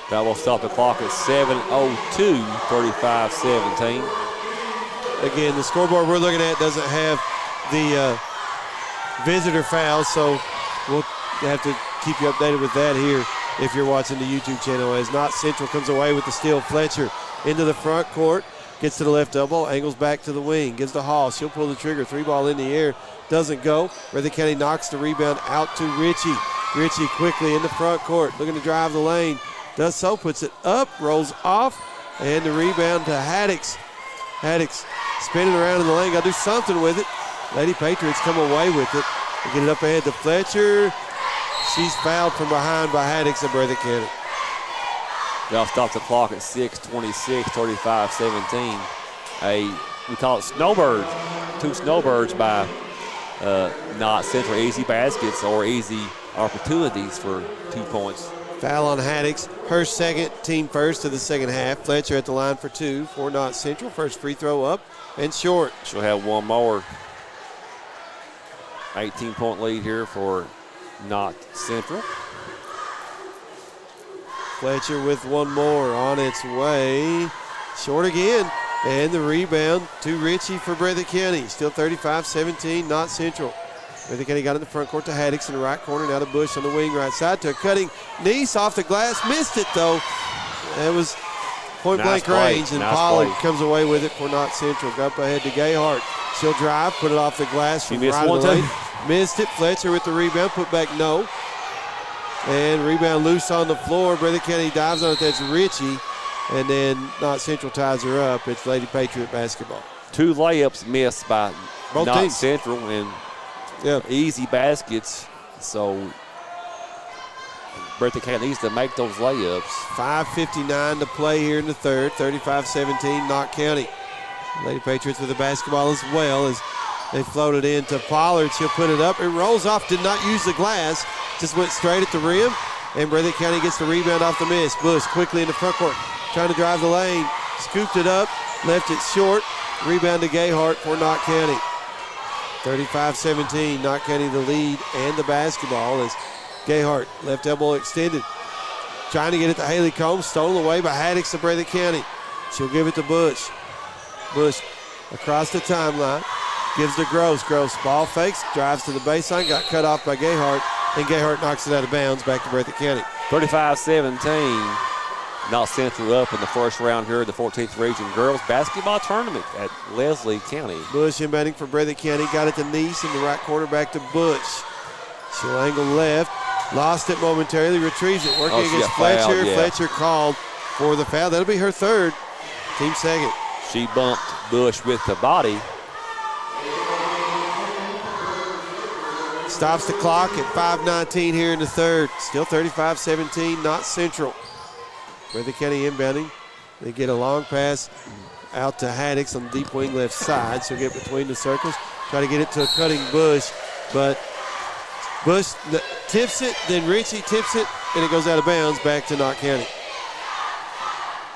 That will stop the clock at 7:02, 35-17. Again, the scoreboard we're looking at doesn't have the visitor foul, so we'll have to keep you updated with that here if you're watching the YouTube channel, as Knott Central comes away with the steal. Fletcher into the front court, gets to the left elbow, angles back to the wing, gives to Hall. She'll pull the trigger, 3-ball in the air, doesn't go. Breathitt County knocks the rebound out to Ritchie. Ritchie quickly in the front court, looking to drive the lane. Does so, puts it up, rolls off, and the rebound to Haddix. Haddix spinning around in the lane, got to do something with it. Lady Patriots come away with it. They get it up ahead to Fletcher. She's fouled from behind by Haddix at Breathitt County. They'll stop the clock at 6:26, 35-17. We call it snowbirds. 2 snowbirds by Knott Central. Easy baskets or easy opportunities for 2 points. Foul on Haddix. Her second, team first of the second half. Fletcher at the line for 2 for Knott Central. First free throw up and short. She'll have one more. 18-point lead here for Knott Central. Fletcher with one more on its way. Short again. And the rebound to Ritchie for Breathitt County. Still 35-17, Knott Central. Breathitt County got in the front court to Haddix in the right corner. Now to Bush on the wing right side to a cutting Niece off the glass. Missed it though. That was point-blank range. And Pollard comes away with it for Knott Central. Got up ahead to Gayhart. She'll drive, put it off the glass from right of the lane. Missed it. Fletcher with the rebound. Put back no. And rebound loose on the floor. Breathitt County dives on it. That's Ritchie. And then Knott Central ties her up. It's Lady Patriot basketball. 2 layups missed by both Knott teams. Central and easy baskets. So Breathitt County needs to make those layups. 5:59 to play here in the third. 35-17 Knott County. Lady Patriots with the basketball as well as they floated into Pollard. She'll put it up. It rolls off. Did not use the glass. Just went straight at the rim. And Breathitt County gets the rebound off the miss. Bush quickly in the front court. Trying to drive the lane. Scooped it up. Left it short. Rebound to Gayhart for Knott County. 35-17. Knott County the lead and the basketball as Gayhart left elbow extended. Trying to get it to Haley Combs. Stolen away by Haddix of Breathitt County. She'll give it to Bush. Bush across the timeline. Gives to Gross. Gross ball fakes. Drives to the baseline. Got cut off by Gayhart. And Gayhart knocks it out of bounds back to Breathitt County. 35-17. Knott Central up in the first round here of the 14th Region Girls Basketball Tournament at Leslie County. Bush inbounding for Breathitt County. Got it to Niece in the right corner, back to Bush. She'll angle left. Lost it momentarily. Retrieves it. Working against Fletcher. Fouled, yeah. Fletcher called for the foul. That'll be her third. Team second. She bumped Bush with the body. Stops the clock at 5:19 here in the third. Still 35-17, Knott Central. Breathitt County inbounding. They get a long pass out to Haddix on the deep wing left side. She'll get between the circles. Try to get it to a cutting Bush. But Bush tips it, then Ritchie tips it, and it goes out of bounds back to Knott County.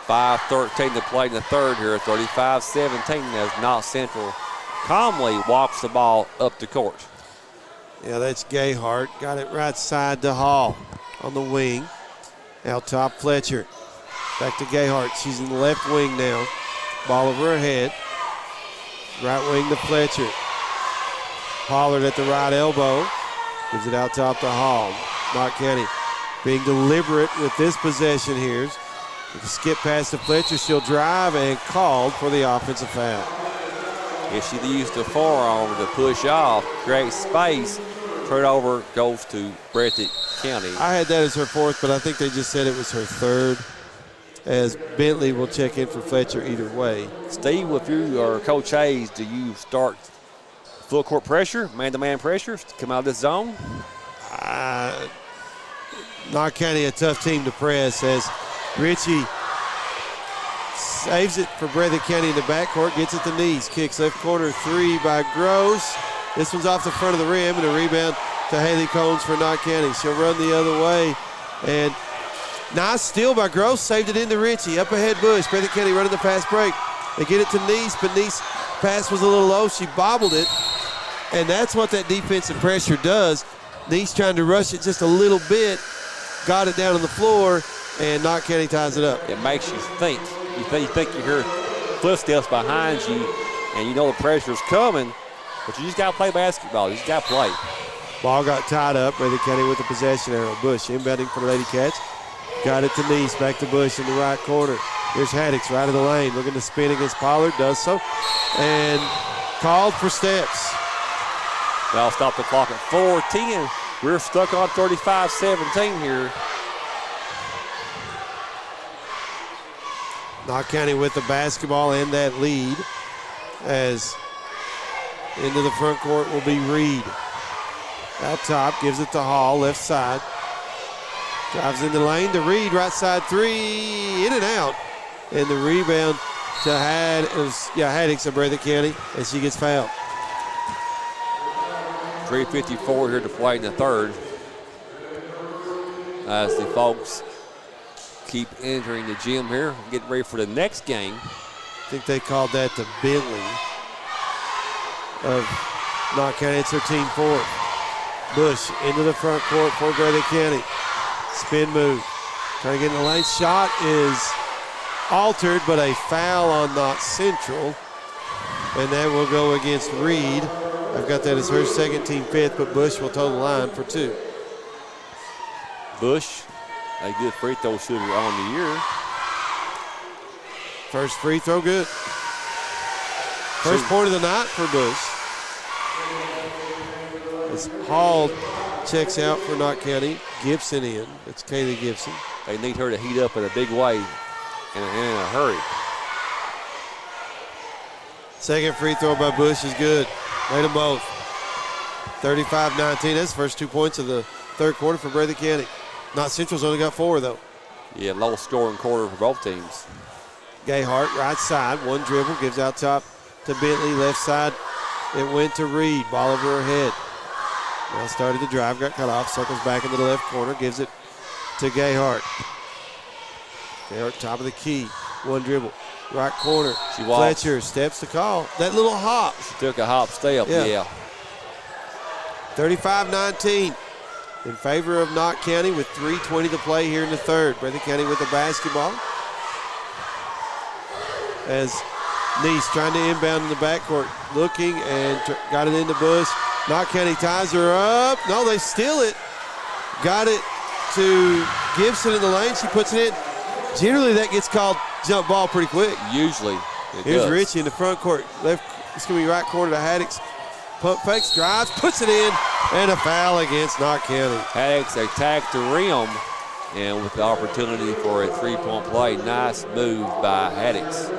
5:13 to play in the third here. 35-17 as Knott Central calmly walks the ball up the court. Yeah, that's Gayhart. Got it right side to Hall on the wing. Out top, Fletcher. Back to Gayhart. She's in the left wing now. Ball over her head. Right wing to Fletcher. Pollard at the right elbow. Gives it out top to Hall. Knott County being deliberate with this possession here. With a skip pass to Fletcher, she'll drive and called for the offensive foul. If she used the forearm to push off, create space, turnover goes to Breathitt County. I had that as her fourth, but I think they just said it was her third, as Bentley will check in for Fletcher either way. Steve, if you are Coach Hayes, do you start full court pressure, man-to-man pressure to come out of this zone? Knott County a tough team to press as Ritchie saves it for Breathitt County in the backcourt, gets it to Niece, kicks left corner three by Gross. This one's off the front of the rim and a rebound to Haley Combs for Knott County. She'll run the other way and nice steal by Gross, saved it into Ritchie. Up ahead Bush, Breathitt County running the fast break. They get it to Niece, but Nice pass was a little low. She bobbled it, and that's what that defensive pressure does. Nice trying to rush it just a little bit, got it down on the floor, and Knott County ties it up. It makes you think. You think you hear footsteps behind you, and you know the pressure's coming, but you just got to play basketball. You just got to play. Ball got tied up. Breathitt County with the possession arrow. Bush inbounding for the Lady Cats. Got it to Nice, back to Bush in the right corner. Here's Haddix right of the lane, looking to spin against Pollard, does so. And called for steps. Now stop the clock at 4:10. We're stuck on 35-17 here. Knott County with the basketball and that lead, as into the front court will be Reed. Out top, gives it to Hall, left side. Drives in the lane to Reed, right side three, in and out. And the rebound to Haddix of Breathitt County, and she gets fouled. 3:54 here to play in the third. As the folks keep entering the gym here, getting ready for the next game. I think they called that the Bentley of Knott County. It's their team fourth. Bush into the front court for Breathitt County. Spin move. Trying to get in the lane. Shot is altered, but a foul on Knott Central. And that will go against Reed. I've got that as her second, team fifth, but Bush will toe the line for two. Bush, a good free throw shooter on the year. First free throw, good. First point of the night for Bush. As Hall checks out for Knott County. Gibson in. It's Kaylee Gibson. They need her to heat up in a big way and in a hurry. Second free throw by Bush is good. Made them both. 35-19. That's the first 2 points of the third quarter for Breathitt County. Knott Central's only got 4, though. Yeah, low scoring quarter for both teams. Gayhart, right side. One dribble. Gives out top to Bentley. Left side. It went to Reed. Ball over her head. Now started the drive. Got cut off. Circles back into the left corner. Gives it to Gayhart. Gayhart, top of the key. One dribble. Right corner. She walks. Fletcher steps to call. That little hop. She took a hop step, yeah. 35-19 in favor of Knott County with 3:20 to play here in the third. Breathitt County with the basketball. As Nice trying to inbound in the backcourt. Looking and got it into Bush. Knott County ties her up. No, they steal it. Got it to Gibson in the lane. She puts it in. Generally, that gets called jump ball pretty quick. Usually, Here's Richie in the front court. Left, it's going to be right corner to Haddix. Pump fakes, drives, puts it in, and a foul against Knott County. Haddix attacked the rim, and with the opportunity for a three-point play, nice move by Haddix.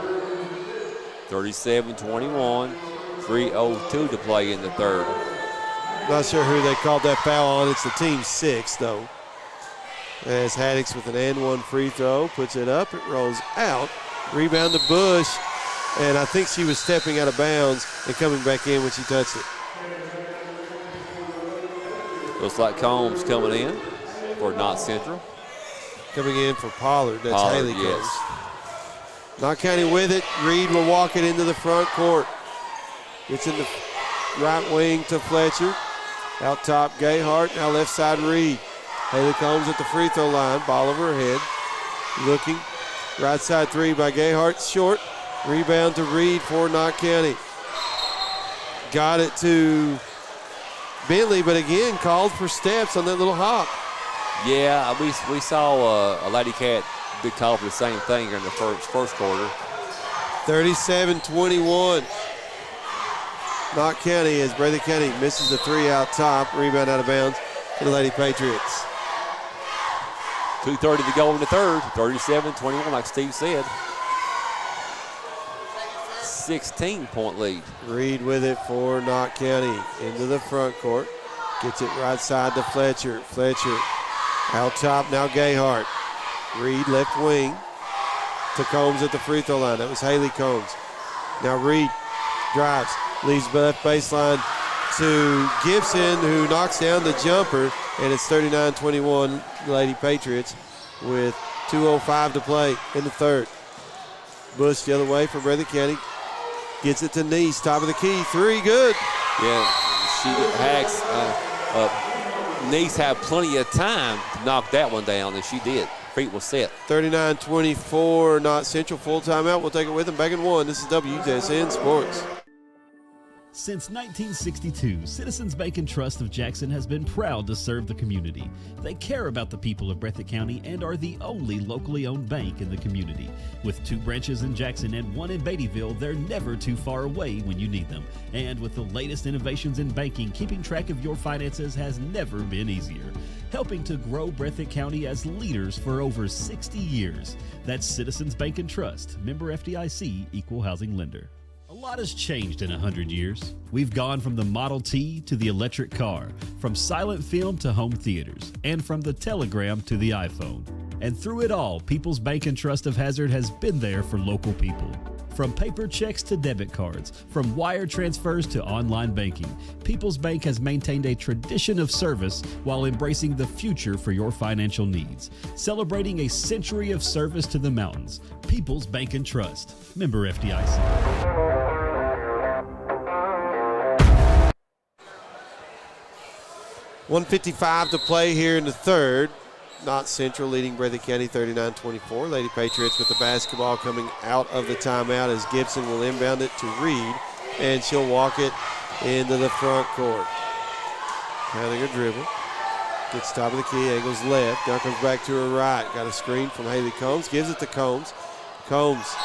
37-21, 3:02 to play in the third. Not sure who they called that foul on. It's the team 6, though. As Haddix with an and one free throw, puts it up, it rolls out. Rebound to Bush, and I think she was stepping out of bounds and coming back in when she touched it. Looks like Combs coming in for Knott Central. Coming in for Pollard, that's Pollard, Haley Combs. yes. Knott County with it. Reed will walk it into the front court. It's in the right wing to Fletcher. Out top, Gayhart. Now left side, Reed. Haley Combs at the free throw line. Ball over her head. Looking. Right side three by Gayhart. Short. Rebound to Reed for Knott County. Got it to Bentley, but again called for steps on that little hop. Yeah, we saw a Lady Cat big call for the same thing in the first quarter. 37-21. Knott County as Breathitt County misses the three out top. Rebound out of bounds to the Lady Patriots. 2:30 to go in the third. 37-21, like Steve said. 16-point lead. Reed with it for Knott County into the front court. Gets it right side to Fletcher. Fletcher out top now Gayhart. Reed left wing to Combs at the free throw line. That was Haley Combs. Now Reed drives, leaves left baseline to Gibson, who knocks down the jumper, and it's 39-21 Lady Patriots with 2:05 to play in the third. Bush the other way for Breathitt County. Gets it to Nice, top of the key, three, good. Yeah, she hacks. Nice had plenty of time to knock that one down, and she did. Feet was set. 39-24, Knott Central full timeout. We'll take it with them back in one. This is WJSN Sports. Since 1962, Citizens Bank and Trust of Jackson has been proud to serve the community. They care about the people of Breathitt County and are the only locally owned bank in the community. With 2 branches in Jackson and 1 in Beattyville, they're never too far away when you need them. And with the latest innovations in banking, keeping track of your finances has never been easier. Helping to grow Breathitt County as leaders for over 60 years. That's Citizens Bank and Trust, member FDIC, equal housing lender. A lot has changed in 100 years. We've gone from the Model T to the electric car, from silent film to home theaters, and from the telegram to the iPhone. And through it all, People's Bank and Trust of Hazard has been there for local people. From paper checks to debit cards, from wire transfers to online banking, People's Bank has maintained a tradition of service while embracing the future for your financial needs. Celebrating a century of service to the mountains. People's Bank and Trust, member FDIC. 1:55 to play here in the third. Knott Central leading Breathitt County 39-24. Lady Patriots with the basketball coming out of the timeout as Gibson will inbound it to Reed, and she'll walk it into the front court. Having a dribble. Gets top of the key, angles left. Now comes back to her right. Got a screen from Haley Combs. Gives it to Combs. Combs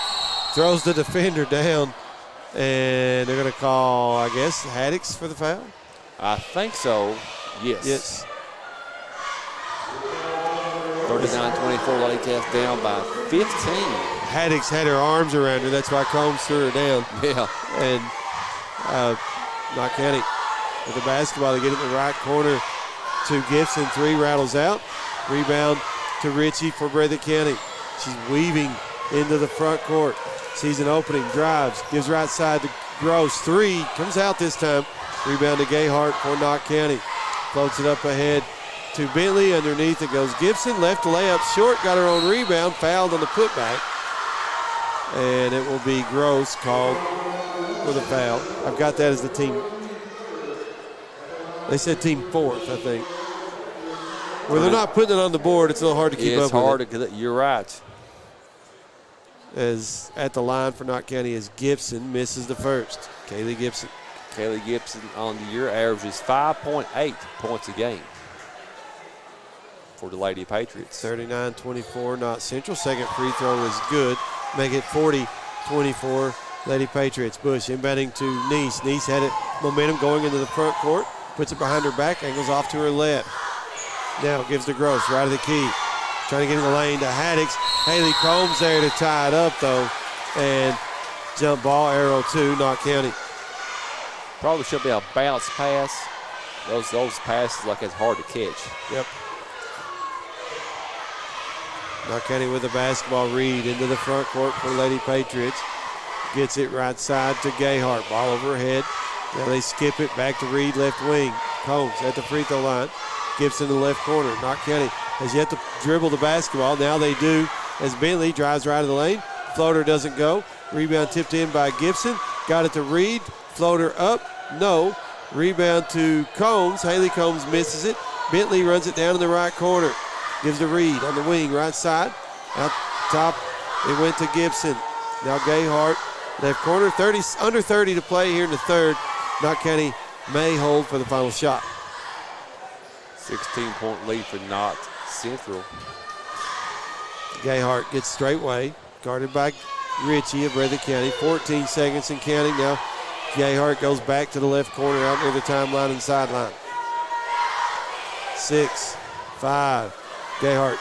throws the defender down, and they're going to call, I guess, Haddix for the foul? I think so. Yes. 39-24, Lady Cats down by 15. Haddix had her arms around her. That's why Combs threw her down. Yeah. And Knott County with the basketball. They get it in the right corner to Gibson. 3 rattles out. Rebound to Ritchie for Breathitt County. She's weaving into the front court. Sees an opening, drives, gives right side to Gross. 3, comes out this time. Rebound to Gayhart for Knott County. Floats it up ahead to Bentley. Underneath it goes Gibson. Left layup short. Got her own rebound. Fouled on the putback. And it will be Gross called for the foul. I've got that as the team. They said team 4th, I think. Well, they're not putting it on the board. It's a little hard to keep up with. It's hard. You're right. As at the line for Knott County as Gibson misses the first. Kaylee Gibson. Kaylee Gibson on the year averages 5.8 points a game for the Lady Patriots. 39-24, Knott Central. Second free throw is good. Make it 40-24, Lady Patriots. Bush inbounding to Neese. Neese had it, momentum going into the front court. Puts it behind her back, angles off to her left. Now gives to Gross, right of the key. Trying to get in the lane to Haddix. Haley Combs there to tie it up, though. And jump ball, arrow to Knott County. Probably should be a bounce pass. Those passes, like it's hard to catch. Yep. Knott County with the basketball. Reed into the front court for Lady Patriots. Gets it right side to Gayhart. Ball over her head. Now they skip it back to Reed, left wing. Combs at the free throw line. Gibson in the left corner. Knott County has yet to dribble the basketball. Now they do as Bentley drives right of the lane. Floater doesn't go. Rebound tipped in by Gibson. Got it to Reed. Floater up. No. Rebound to Combs. Haley Combs misses it. Bentley runs it down in the right corner. Gives to Reed on the wing, right side. Out top, it went to Gibson. Now Gayhart, left corner. Under 30 to play here in the third. Knott County may hold for the final shot. 16-point lead for Knott Central. Gayhart gets straight way, guarded by Ritchie of Breathitt County. 14 seconds and counting. Now Gayhart goes back to the left corner out near the timeline and sideline. 6, 5. Gayhart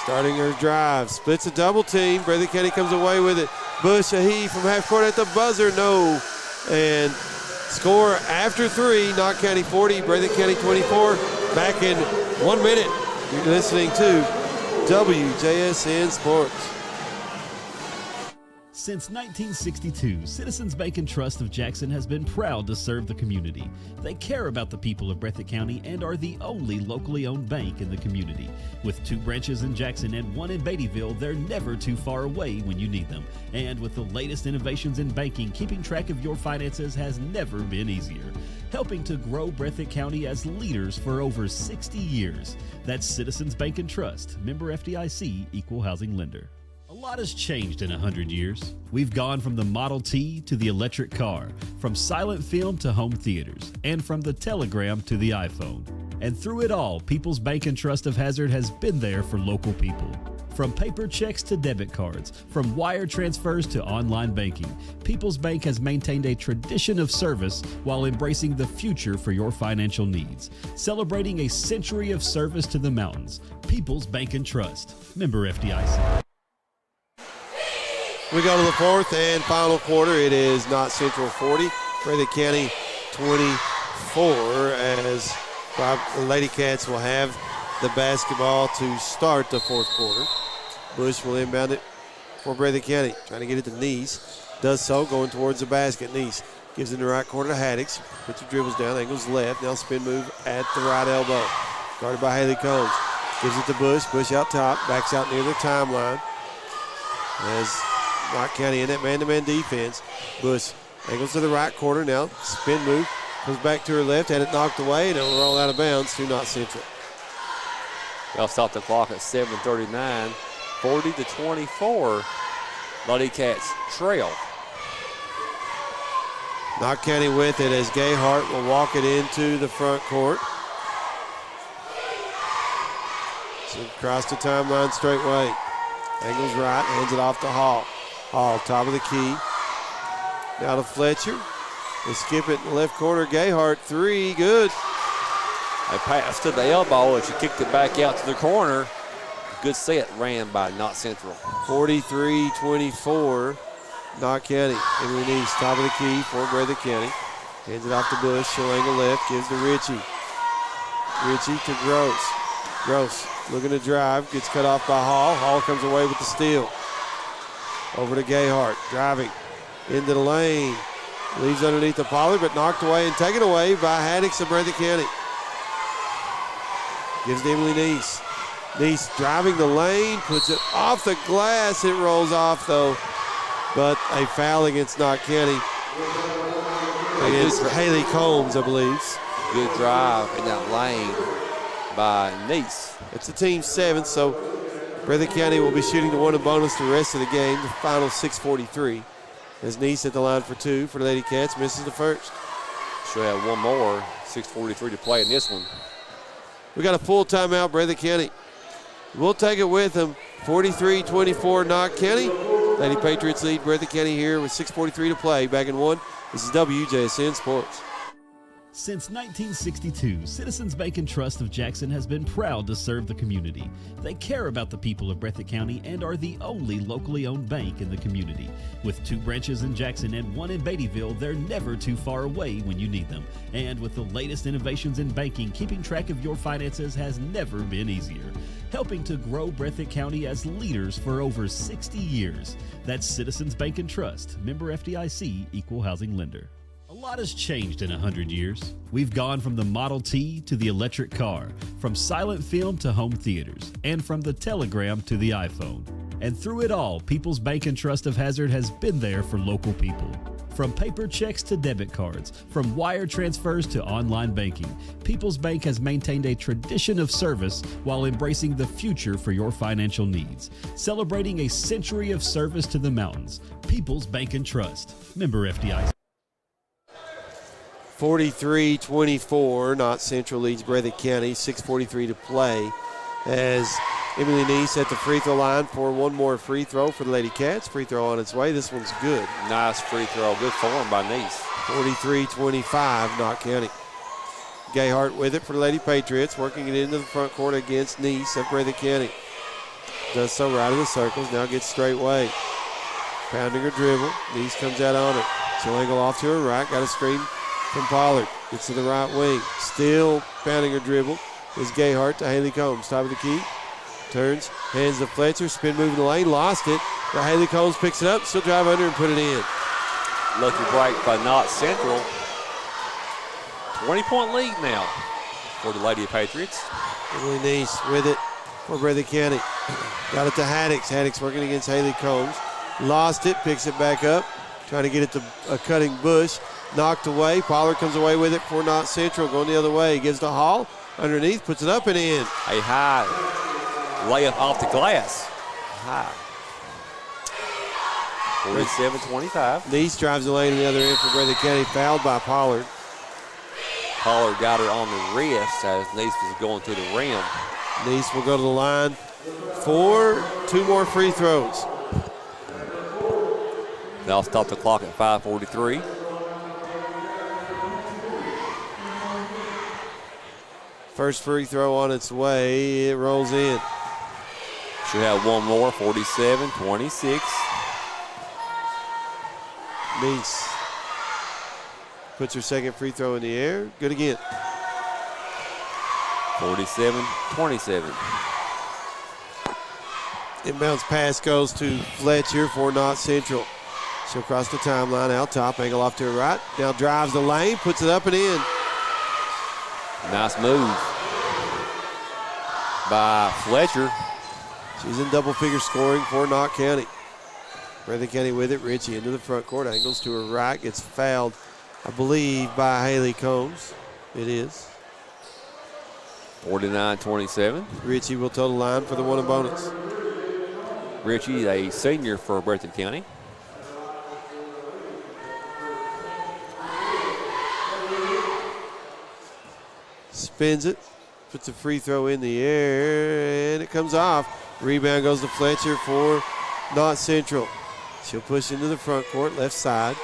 starting her drive. Splits a double team. Breathitt County comes away with it. Bush, a heave from half court at the buzzer. No. And score after 3. Knott County 40, Breathitt County 24. Back in 1 minute. You're listening to WJSN Sports. Since 1962, Citizens Bank and Trust of Jackson has been proud to serve the community. They care about the people of Breathitt County and are the only locally owned bank in the community. With 2 branches in Jackson and 1 in Beattyville, they're never too far away when you need them. And with the latest innovations in banking, keeping track of your finances has never been easier. Helping to grow Breathitt County as leaders for over 60 years. That's Citizens Bank and Trust, member FDIC, equal housing lender. A lot has changed in 100 years. We've gone from the Model T to the electric car, from silent film to home theaters, and from the telegram to the iPhone. And through it all, People's Bank and Trust of Hazard has been there for local people. From paper checks to debit cards, from wire transfers to online banking, People's Bank has maintained a tradition of service while embracing the future for your financial needs. Celebrating a century of service to the mountains. People's Bank and Trust. Member FDIC. We go to the fourth and final quarter. It is Knott Central 40, Breathitt County 24, as the Lady Cats will have the basketball to start the fourth quarter. Bush will inbound it for Breathitt County, trying to get it to Neese. Does so, going towards the basket. Neese gives it in the right corner to Haddix. Puts the dribbles down, angles left. Now spin move at the right elbow. Guarded by Haley Combs. Gives it to Bush. Bush out top, backs out near the timeline. As Knott County in that man-to-man defense. Bush angles to the right corner now. Spin move. Comes back to her left. Had it knocked away. And it'll roll out of bounds to Knott Central. They'll stop the clock at 7:39. 40-24. Lady Cats trail. Knott County with it as Gayhart will walk it into the front court. So across the timeline straight way. Angles right, hands it off to Hall. Hall, top of the key. Now to Fletcher. They skip it in the left corner. Gayhart, three, good. They passed to the elbow and she kicked it back out to the corner. Good set ran by Knott Central. 43-24, Knott County. Emily Neese, top of the key for Breathitt County. Hands it off to Bush, she'll angle left, gives to Ritchie. Ritchie to Gross. Gross looking to drive, gets cut off by Hall. Hall comes away with the steal. Over to Gayhart, driving into the lane. Leaves underneath the Pollard, but knocked away and taken away by Haddix of Breathitt County. Gives to Emily Neese. Neese driving the lane, puts it off the glass. It rolls off, though, but a foul against Knott County. Against Haley Combs, I believe. Good drive in that lane by Neese. It's a team 7, so Breathitt County will be shooting the one and bonus the rest of the game. The final 6:43. As Neese at the line for two for the Lady Cats, misses the first. Should have one more. 6:43 to play in this one. We got a full timeout, Breathitt County. We'll take it with them. 43-24, Knott County. Lady Patriots lead Breathitt County here with 6:43 to play. Back in one. This is WJSN Sports. Since 1962, Citizens Bank and Trust of Jackson has been proud to serve the community. They care about the people of Breathitt County and are the only locally owned bank in the community. With 2 branches in Jackson and 1 in Beattyville, they're never too far away when you need them. And with the latest innovations in banking, keeping track of your finances has never been easier. Helping to grow Breathitt County as leaders for over 60 years. That's Citizens Bank and Trust, member FDIC, equal housing lender. A lot has changed in 100 years. We've gone from the Model T to the electric car, from silent film to home theaters, and from the telegram to the iPhone. And through it all, People's Bank and Trust of Hazard has been there for local people. From paper checks to debit cards, from wire transfers to online banking, People's Bank has maintained a tradition of service while embracing the future for your financial needs. Celebrating a century of service to the mountains. People's Bank and Trust. Member FDIC. 43-24, Knott Central leads Breathitt County, 6:43 to play. As Emily Neese at the free throw line for one more free throw for the Lady Cats. Free throw on its way. This one's good. Nice free throw. Good form by Neese. 43-25, Knott County. Gayhart with it for the Lady Patriots, working it into the front court against Neese at Breathitt County. Does so right in the circles, now gets straight way. Pounding her dribble, Neese comes out on her. She'll angle off to her right, got a screen from Pollard. Gets to the right wing, still pounding her dribble is Gayhart to Haley Combs, top of the key. Turns, hands to Fletcher, spin move in the lane, lost it. But Haley Combs picks it up, still drive under and put it in. Lucky break by Knott Central. 20-point lead now for the Lady Patriots. Emily Neese with it for Breathitt County. Got it to Haddix. Haddix working against Haley Combs. Lost it, picks it back up. Trying to get it to a cutting Bush. Knocked away. Pollard comes away with it for Knott Central. Going the other way. Gives to Hall. Underneath, puts it up and in. A high layup off the glass. High. 47-25. Neese drives the lane on the other end for Breathitt County, fouled by Pollard. Pollard got her on the wrist as Neese was going to the rim. Neese will go to the line for 2 more free throws. That'll stop the clock at 5:43. First free throw on its way. It rolls in. Should have one more, 47-26. Neese puts her second free throw in the air. Good again. 47-27. Inbounds pass goes to Fletcher for Knott Central. She'll cross the timeline out top, angle off to her right. Now drives the lane, puts it up and in. Nice move by Fletcher. She's in double figure scoring for Knott County. Breathitt County with it. Ritchie into the front court, angles to her right, gets fouled, I believe, by Haley Combs. It is. 49-27. Ritchie will toe the line for the one and bonus. Ritchie, a senior for Breathitt County. Spins it, puts a free throw in the air, and it comes off. Rebound goes to Fletcher for Knott Central. She'll push into the front court, left side.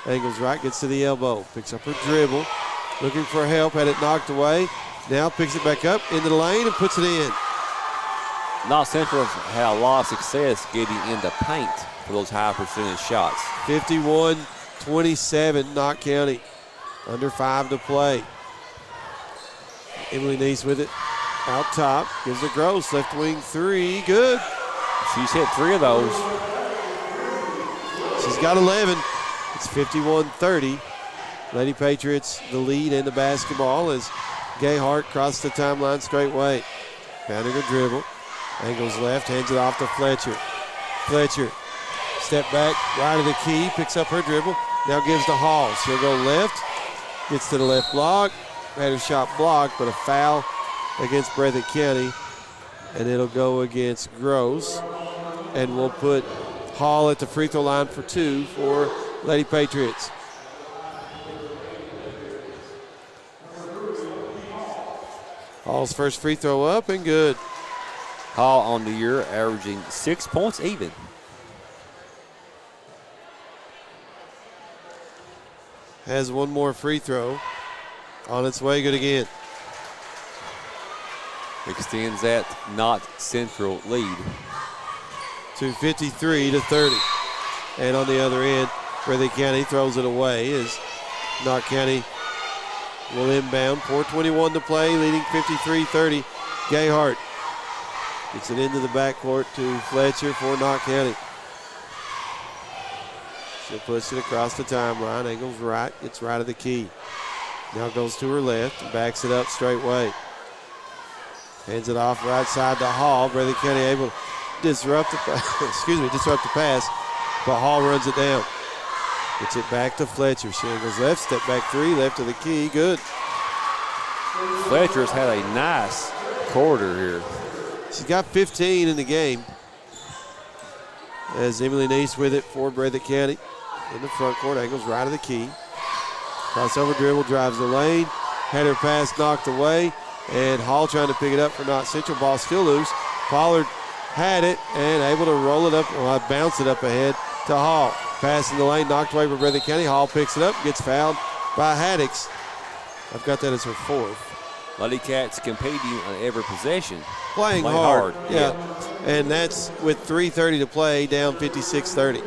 Angles right, gets to the elbow, picks up her dribble, looking for help, had it knocked away. Now picks it back up into the lane and puts it in. Knott Central had a lot of success getting into paint for those high percentage shots. 51-27, Knott County. Under 5 to play. Emily Neese with it out top, gives it Gross, left wing 3, good. She's hit 3 of those. She's got 11. It's 51-30. Lady Patriots the lead in the basketball as Gayhart crosses the timeline straight way. Pounding her dribble. Angles left, hands it off to Fletcher. Fletcher, step back, right of the key, picks up her dribble. Now gives to Hall. She'll go left, gets to the left block. Had her shot blocked, but a foul against Breathitt County. And it'll go against Gross. And we'll put Hall at the free throw line for 2 for Lady Patriots. Hall's first free throw up and good. Hall on the year averaging 6 points even. Has one more free throw. On its way, good again. Extends that Knott Central lead. To 53-30. And on the other end, Breathitt County throws it away as Knott County will inbound. 4:21 to play, leading 53-30. Gayhart gets it into the backcourt to Fletcher for Knott County. She'll push it across the timeline, angles right, gets right of the key. Now goes to her left and backs it up straight way. Hands it off right side to Hall. Breathitt County able to disrupt the pass, but Hall runs it down. Gets it back to Fletcher. She angles left, step back 3, left of the key, good. Fletcher's had a nice quarter here. She's got 15 in the game. As Emily Neese with it for Breathitt County. In the front court, angles right of the key. Crossover dribble, drives the lane. Had her pass knocked away. And Hall trying to pick it up for Knott Central. Ball still loose. Pollard had it and able to roll it up, or bounce it up ahead to Hall. Pass in the lane, knocked away by Breathitt County. Hall picks it up, gets fouled by Haddix. I've got that as her 4th. Lady Cats competing on every possession. Playing hard. Yeah. And that's with 3:30 to play, down 56-30.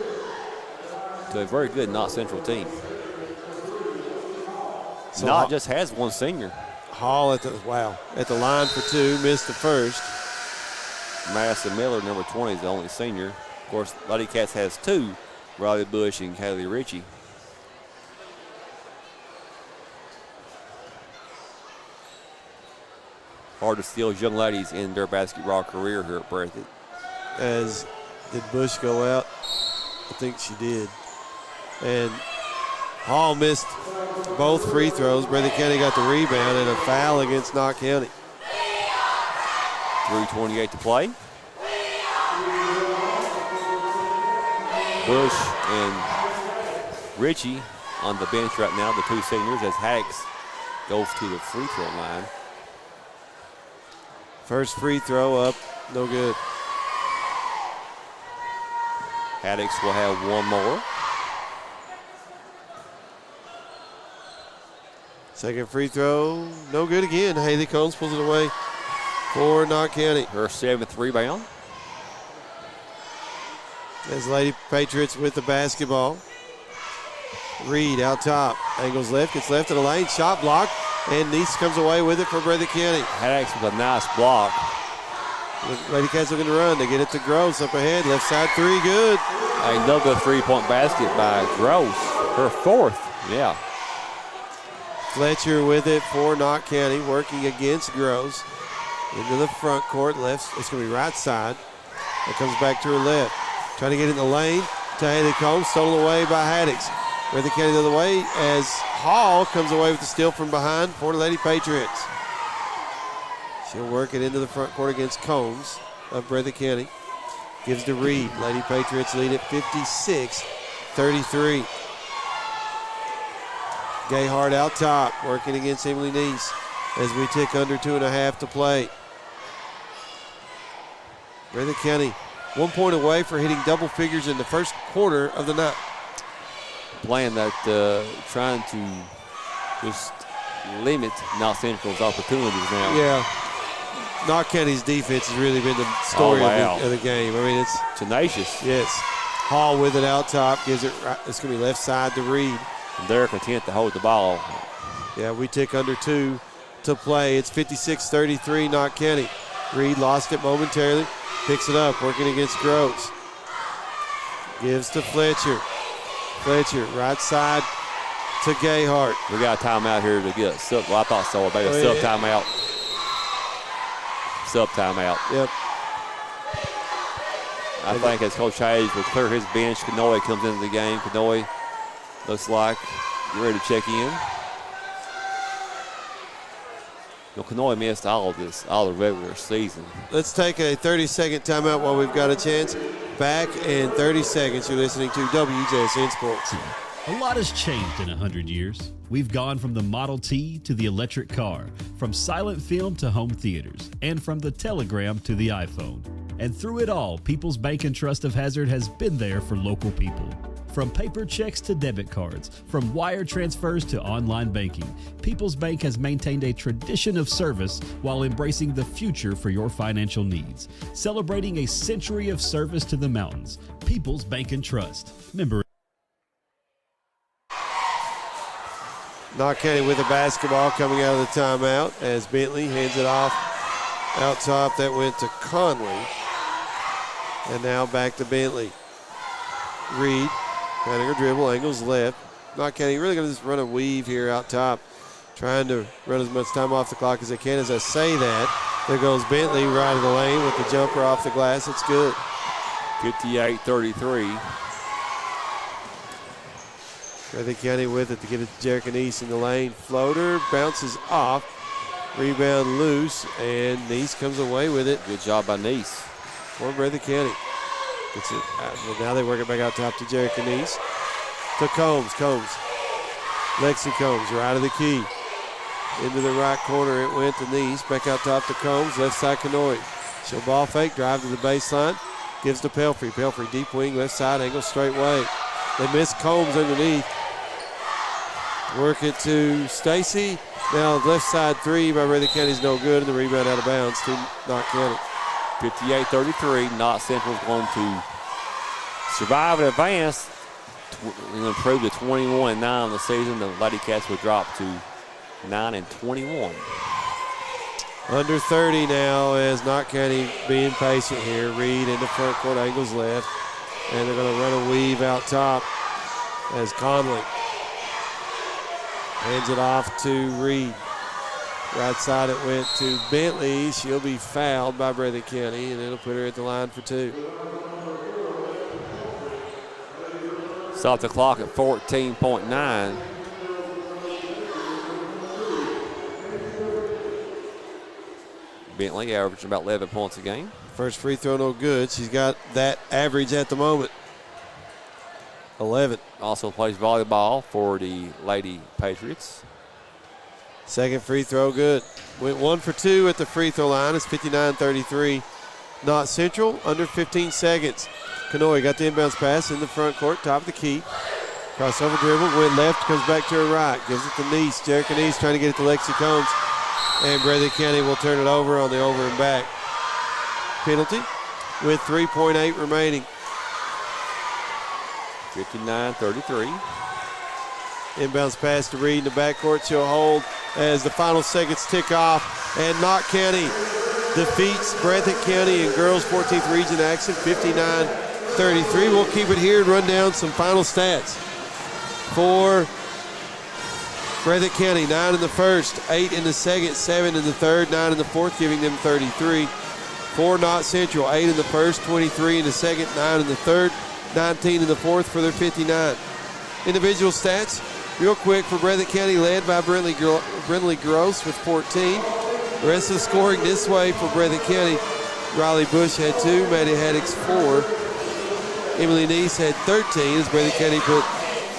To a very good Knott Central team. So Knott just has one senior. Hall at the line for 2, missed the first. Madison Miller, number 20, is the only senior. Of course, Lady Cats has 2, Riley Bush and Kaylee Ritchie. Hard to see those young ladies in their basketball career here at Breathitt. As did Bush go out? I think she did. And Hall missed both free throws. Breathitt County got the rebound and a foul against Knott County. 3:28 to play. Bush and Richie on the bench right now, the two seniors, as Hax goes to the free throw line. First free throw up, no good. Haddix will have one more. Second free throw, no good again. Haley Combs pulls it away for Knott County. Her 7th rebound. As Lady Patriots with the basketball. Reed out top, angles left, gets left of the lane, shot block, and Nice comes away with it for Breathitt County. Haddix with a nice block. Lady Cats looking to run. They get it to Gross up ahead. Left side three, good. Another three-point basket by Gross. Her 4th, yeah. Fletcher with it for Knott County, working against Gross. Into the front court, left. It's going to be right side. It comes back to her left. Trying to get in the lane to Haley Combs, stolen away by Haddix. Breathitt County the other way as Hall comes away with the steal from behind for the Lady Patriots. She'll work it into the front court against Combs of Breathitt County. Gives to Reed. Lady Patriots lead at 56-33. Gayhart out top, working against Emily Neese as we tick under 2.5 to play. Breathitt County 1 point away for hitting double figures in the first quarter of the night. Playing that, trying to just limit Knott Central's opportunities now. Yeah. Knott County's defense has really been the story of the game. I mean, it's tenacious. Yes. Hall with it out top, gives it right. It's going to be left side to Reed. And they're content to hold the ball. Yeah, we tick under 2 to play. It's 56-33, Knott County. Reed lost it momentarily, picks it up, working against Groves. Gives to Fletcher. Fletcher, right side to Gayhart. We got a timeout here to get sub. Well, I thought so. Maybe a sub timeout. Sub timeout. Yep. I think as Coach Hayes will clear his bench, Kanoy comes into the game. Kanoy looks like you're ready to check in. You know, Kanoy missed all the regular season. Let's take a 30-second timeout while we've got a chance. Back in 30 seconds, you're listening to WJSN Sports. A lot has changed in 100 years. We've gone from the Model T to the electric car, from silent film to home theaters, and from the telegram to the iPhone. And through it all, People's Bank and Trust of Hazard has been there for local people. From paper checks to debit cards, from wire transfers to online banking, People's Bank has maintained a tradition of service while embracing the future for your financial needs. Celebrating a century of service to the mountains. People's Bank and Trust. Member. Knott County with the basketball coming out of the timeout as Bentley hands it off out top. That went to Conley. And now back to Bentley. Reed. Trying to go dribble, angles left. Knott County really going to just run a weave here out top, trying to run as much time off the clock as they can. As I say that, there goes Bentley right of the lane with the jumper off the glass. It's good. 58-33. Breathitt County with it to get it to Jericho Neese in the lane. Floater bounces off. Rebound loose, and Neese comes away with it. Good job by Neese. For Breathitt County. Gets it. Well, now they work it back out top to Jericho Neese. To Combs. Lexi Combs, right of the key. Into the right corner, it went to Neese. Back out top to Combs, left side Kanoy. She'll ball fake, drive to the baseline. Gives to Pelfrey. Pelfrey deep wing, left side, angle straight way. They miss Combs underneath. Work it to Stacy. Now left side three by Breathitt County is no good, and the rebound out of bounds to Knott County. 58-33. Knott Central is going to survive and advance and improve to 21-9 on the season. The Lady Cats will drop to 9-21. Under 30 now as Knott County being patient here. Reed in the front court, angles left. And they're going to run a weave out top as Conley hands it off to Reed. Right side it went to Bentley. She'll be fouled by Breathitt County, and it'll put her at the line for 2. Stop the clock at 14.9. Bentley averaging about 11 points a game. First free throw no good. She's got that average at the moment. 11. Also plays volleyball for the Lady Patriots. Second free throw good. Went 1 for 2 at the free throw line. It's 59-33. Knott Central, under 15 seconds. Kanoy got the inbounds pass in the front court, top of the key. Crossover dribble, went left, comes back to her right. Gives it to Neese. Jerica Neese trying to get it to Lexi Combs. And Breathitt County will turn it over on the over and back penalty with 3.8 remaining. 59-33. Inbounds pass to Reed in the backcourt. She'll hold as the final seconds tick off. And Knott County defeats Breathitt County in girls 14th region action 59-33. We'll keep it here and run down some final stats. For Breathitt County, 9 in the first, 8 in the second, 7 in the third, 9 in the fourth, giving them 33. For Knott Central, 8 in the first, 23 in the second, 9 in the third, 19 in the fourth for their 59. Individual stats, real quick for Breathitt County, led by Brindley Gross with 14. The rest of the scoring this way for Breathitt County, Riley Bush had 2, Maddie Haddix 4. Emily Neese had 13 as Breathitt County put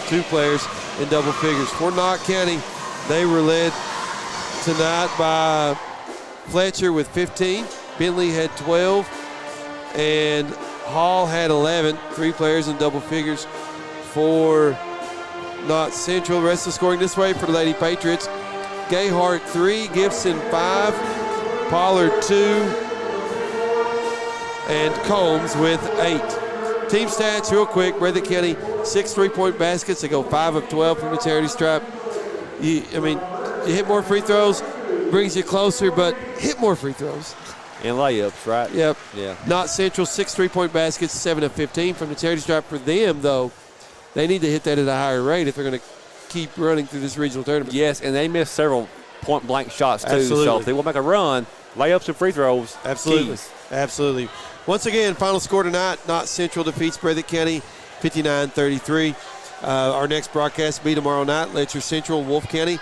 2 players in double figures. For Knott County, they were led tonight by Fletcher with 15. Bentley had 12. And Hall had 11. 3 players in double figures for Knott Central. The rest of the scoring this way for the Lady Patriots. Gayhart 3, Gibson 5, Pollard 2, and Combs with 8. Team stats real quick. Breathitt County, 6 3-point baskets. They go 5 of 12 from the charity stripe. You hit more free throws, brings you closer, but hit more free throws. And layups, right? Yep. Yeah. Knott Central, 6 3-point baskets, 7 of 15 from the charity stripe. For them, though, they need to hit that at a higher rate if they're going to keep running through this regional tournament. Yes, and they missed several point-blank shots, too. Absolutely. So if they will make a run, layups and free throws. Absolutely. Keys. Absolutely. Once again, final score tonight, Knott Central defeats Breathitt County 59-33. Our next broadcast will be tomorrow night, Letcher Central, Wolf County.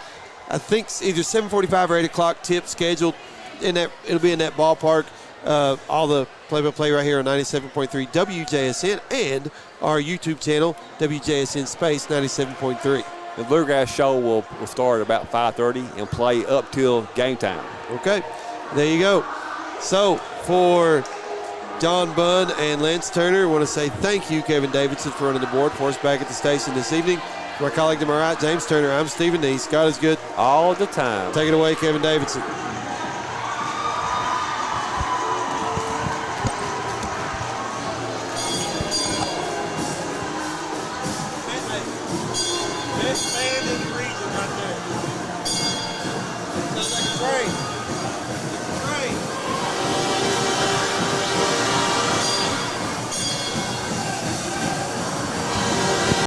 I think either 7:45 or 8 o'clock tip scheduled. It'll be in that ballpark. All the play-by-play right here on 97.3 WJSN and our YouTube channel, WJSN Space 97.3. The Bluegrass Show will start about 5:30 and play up till game time. Okay, there you go. So for John Bunn and Lance Turner, I want to say thank you, Kevin Davidson, for running the board for us back at the station this evening. For my colleague to my right, James Turner, I'm Stephen Neese. God is good all the time. Take it away, Kevin Davidson. Best band in the region.